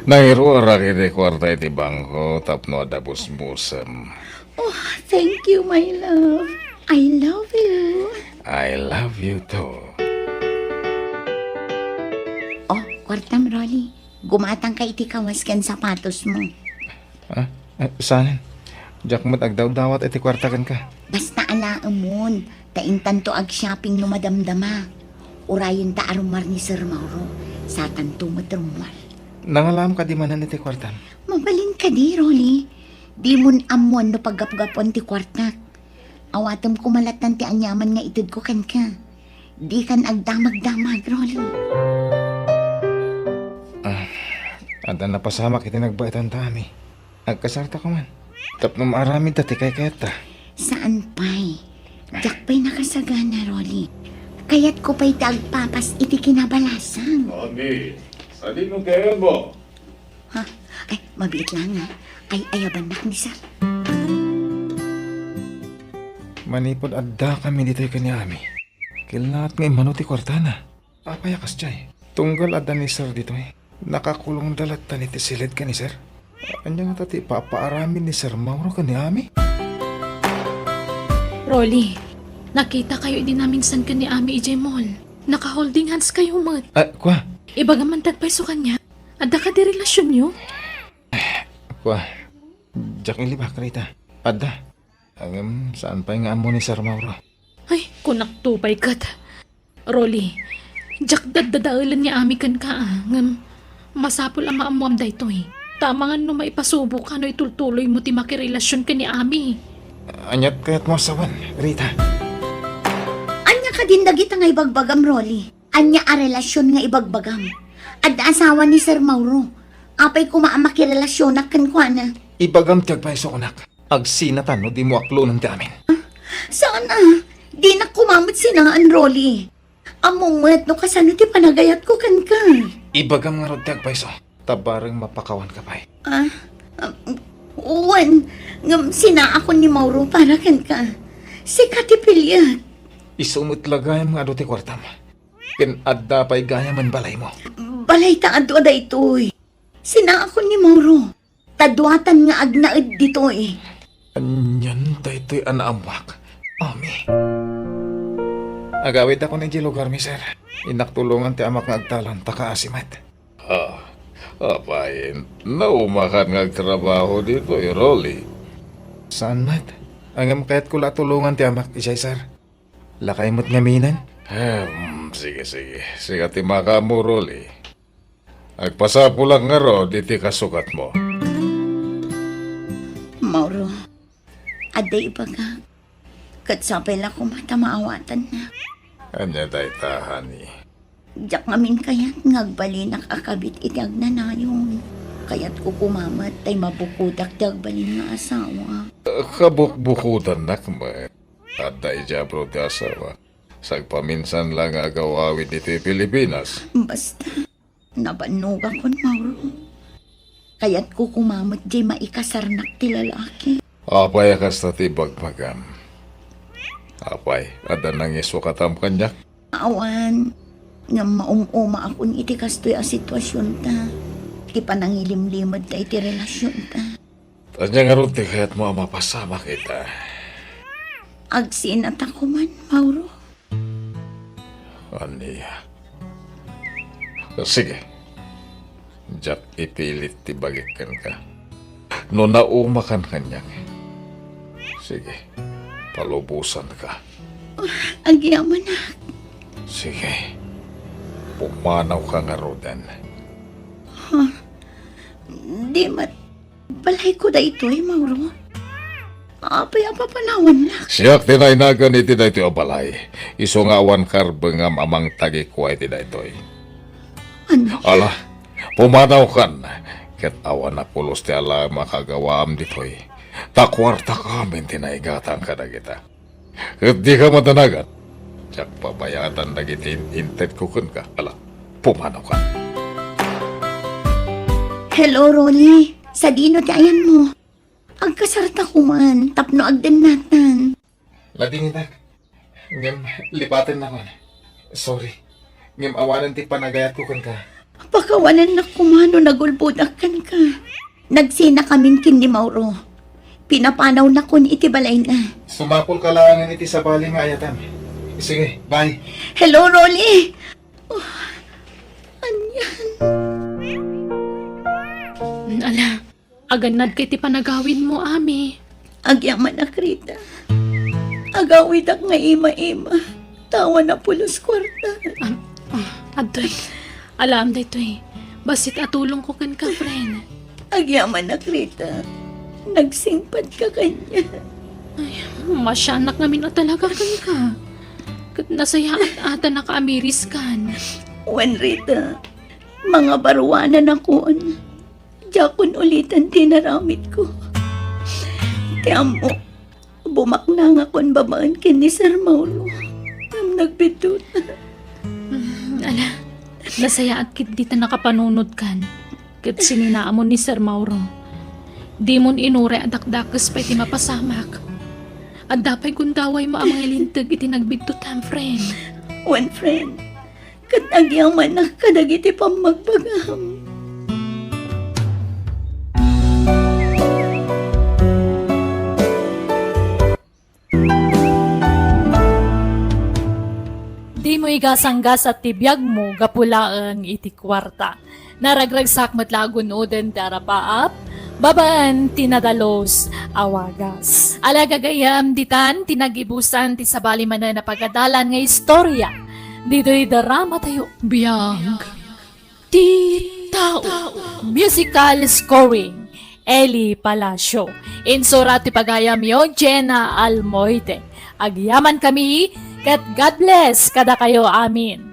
Nairuara iti kwarta iti bangko tapno adabos musam. Oh, thank you, my love. I love you. I love you too. Oh, kwartam, Rolly. Gumatang ka iti kawas kan sapatos mo. Saan? Jack mo't agdaw-dawat iti kwarta kan ka. Basta alaamon, taintan to ag shopping no madamdama. Urayin ta arumar ni Sir Mauro, sa tanto matrumwal. Nangalam ka di manan iti kwartam. Mabalin ka di, Rolly. Di mun amuan no paggapgapon ti kwarta. Awatam kumalatan ti anyaman nga itid ko kan ka. Di kan agdamag-damag, Rolly. Anda napasamak iti nagbaitan tami. Agkasarta ko man. Tapno maaramid dati kay kayata. Saan pa'y? Dak pa'y nakasagana, Rolly. Kaya't ko pa'y tagpapas iti kinabalasan. Mami, sali mo kayo mo. Ha? Ay, mabiit lang nga. Ay, ayabanak ni Sir. Manipod adda kami dito'y kanyami. Kilahat nga imanuti kwartana. Apayakas jay. Tunggal adda ni Sir dito'y. Nakakulong dalat ta ni tisilid ka ni Sir. Anya nga tati papaaramin ni Sir Mauro kanyami. Rolly, Nakita kayo din namin san ka ni Ami EJ Mall. Naka-holding hands kayo, mat. Kwa. Ibagaman tagpaiso kanya. Adda ka di relasyon nyo? Kwa. Jack ilibak, Rita. Adda. Saan pa yung amo ni Sir Mauro? Ay, kunak tupay kat. Rolly, jak dadadaulan ni Ami kan ka ngam masapol ang maamuam da ito eh. Tama nga no maipasubok ka no itultuloy mo ti makirelasyon ka ni Ami. Anyat kaya't mo sawan, Rita. Anya ka din dagita nga ibagbagam, Rolly. Anya a relasyon nga ibagbagam. At asawa ni Sir Mauro. Apay kumaamakirelasyon na kankwana. Ibagam tiyag pa iso kunak. Agsinatan no di mo aklo ng amin. Sana, di na kumamot sinaan, Rolly. Among mat no kasano ti panagayat ko kan ka. Ibagam nga rod tiyag pa iso. Tabarang mapakawan ka pa'y. Uwan, ngam sina ako ni Mauro para kan ka. Si Katipilya. Isumot lagayam nga do ti kwartam. Ken adda pa'y gaya man balay mo. Balay ta adwa da itoy. Sina ako ni Mauro. Tadwatan nga agnaed ditoy. Anyan da ito'y anaamwak. Ami. Agawid ako ng lugar, mi sir. Inaktulungan ti amak nga agtalan, takaasimat. Apayin, naumakan nga trabaho dito, Rolly. Saan mat? Angam kaya't kula tulungan ti amak, isay sir. Lakay mo't ngaminan? Sige. Sige ti maka mo, Rolly. Agpasapo lang nga ro, diti kasukat mo. Mauro, aday pa ka. Katsapay lang ko matamaawatan na. Anya day tahani. Diyak ngamin kayat ngagbalinak akabit itag na nayon. Kayat ko kumamat tay mabukudak dagbalin nga asawa. Kabukbukutan nak mo. Aday jabro ti asawa. Sagpaminsan lang agawawid dito Pilipinas. Basta, nabanog ako, Mauro. Kayat ko kumamat di maikasarnak ti lalaki. Apay akas na ti bagmagam. Apay, ada nang isukatam kanyak. Awan, nga maumuma akong iti kastoy a sitwasyon ta. Ti panangilimlimad ta iti relasyon ta. Tanya nga ron ti kaya't mo mapasama kita. Agsinat ako man, Mauro. Aniya. Sige. Jack ipilit ti bagikan ka. No naumakan kanyak. Sige. Palubusan ka. Agyaman na. Sige. Pumanaw ka nga rodan. Di mat, balay ko da ito Mauro. Apay apapanawan na. Siyak tinaynagan iti da ito balay. Iso nga awan karbengam amang tagi kuwa iti da ito. Ano? Ala, pumanaw kan. Ket awan na pulos ti ala makagawaam ditoy. Takwarta kamin tinaigatang ka na kita. Ket di ka matanagan. Siyak pabayatan na giti intet kukun ka. Ala, pumanaw kan. Hello, Rolly. Sa dino ti ayan mo. Agkasarta ko man. Tapno agden natan. Lading itak. Ngem, lipatin na ko. Sorry. Ngem, awanan ti panagayat ko kan ka. Pakawanan na kumano nagulbudakan ka. Nagsina kaming kindi Mauro. Pinapanaw na kun iti balay na. Sumapol ka lang iti sa bali nga ayatan. Sige, bye. Hello, Rolly. Anyan. Ala, aganad kay ti panagawin mo, Ami. Agyaman na Rita. Agawid ak nga ima-ima. Tawa na pulos kwarta. Adoy, alam da ito eh. Basit atulong ko kan ka, friend. Agyaman na Rita. Nagsingpad ka kanya. Masyanak namin na talaga kan ka. Kat nasaya at ata nakaamiris kan. Wan Rita, mga baruanan akon. Jakon ulitan tinaramit ko. Tiyamo, bumakna nga kon babaan kin ni Sir Mauro. Nagbitut. Ala, nasaya at kit dita nakapanunod kan. Kat sininaamon ni Sir Mauro. Di mon inure at dakdakas pa iti mapasamak. At dapay gundaway mo ang mga lintag iti nagbigtutan, friend. One friend, katagyaman na kadagiti pamagbagam. Di mo igasanggas at tibiyag mo gapulaang iti kwarta. Naragragsak matlagon uden tarapaap, babaan tinadalos awagas. Alagagayam ditan tinagibusan ti sabali manan na pagadalan nga istorya. Dito'y darama tayo. Biyag. Ti tao. Musical scoring. Eli Palacio. Insurat ti pagayam yo, Jenna Almoite. Agyaman kami, kat God bless kada kayo amin.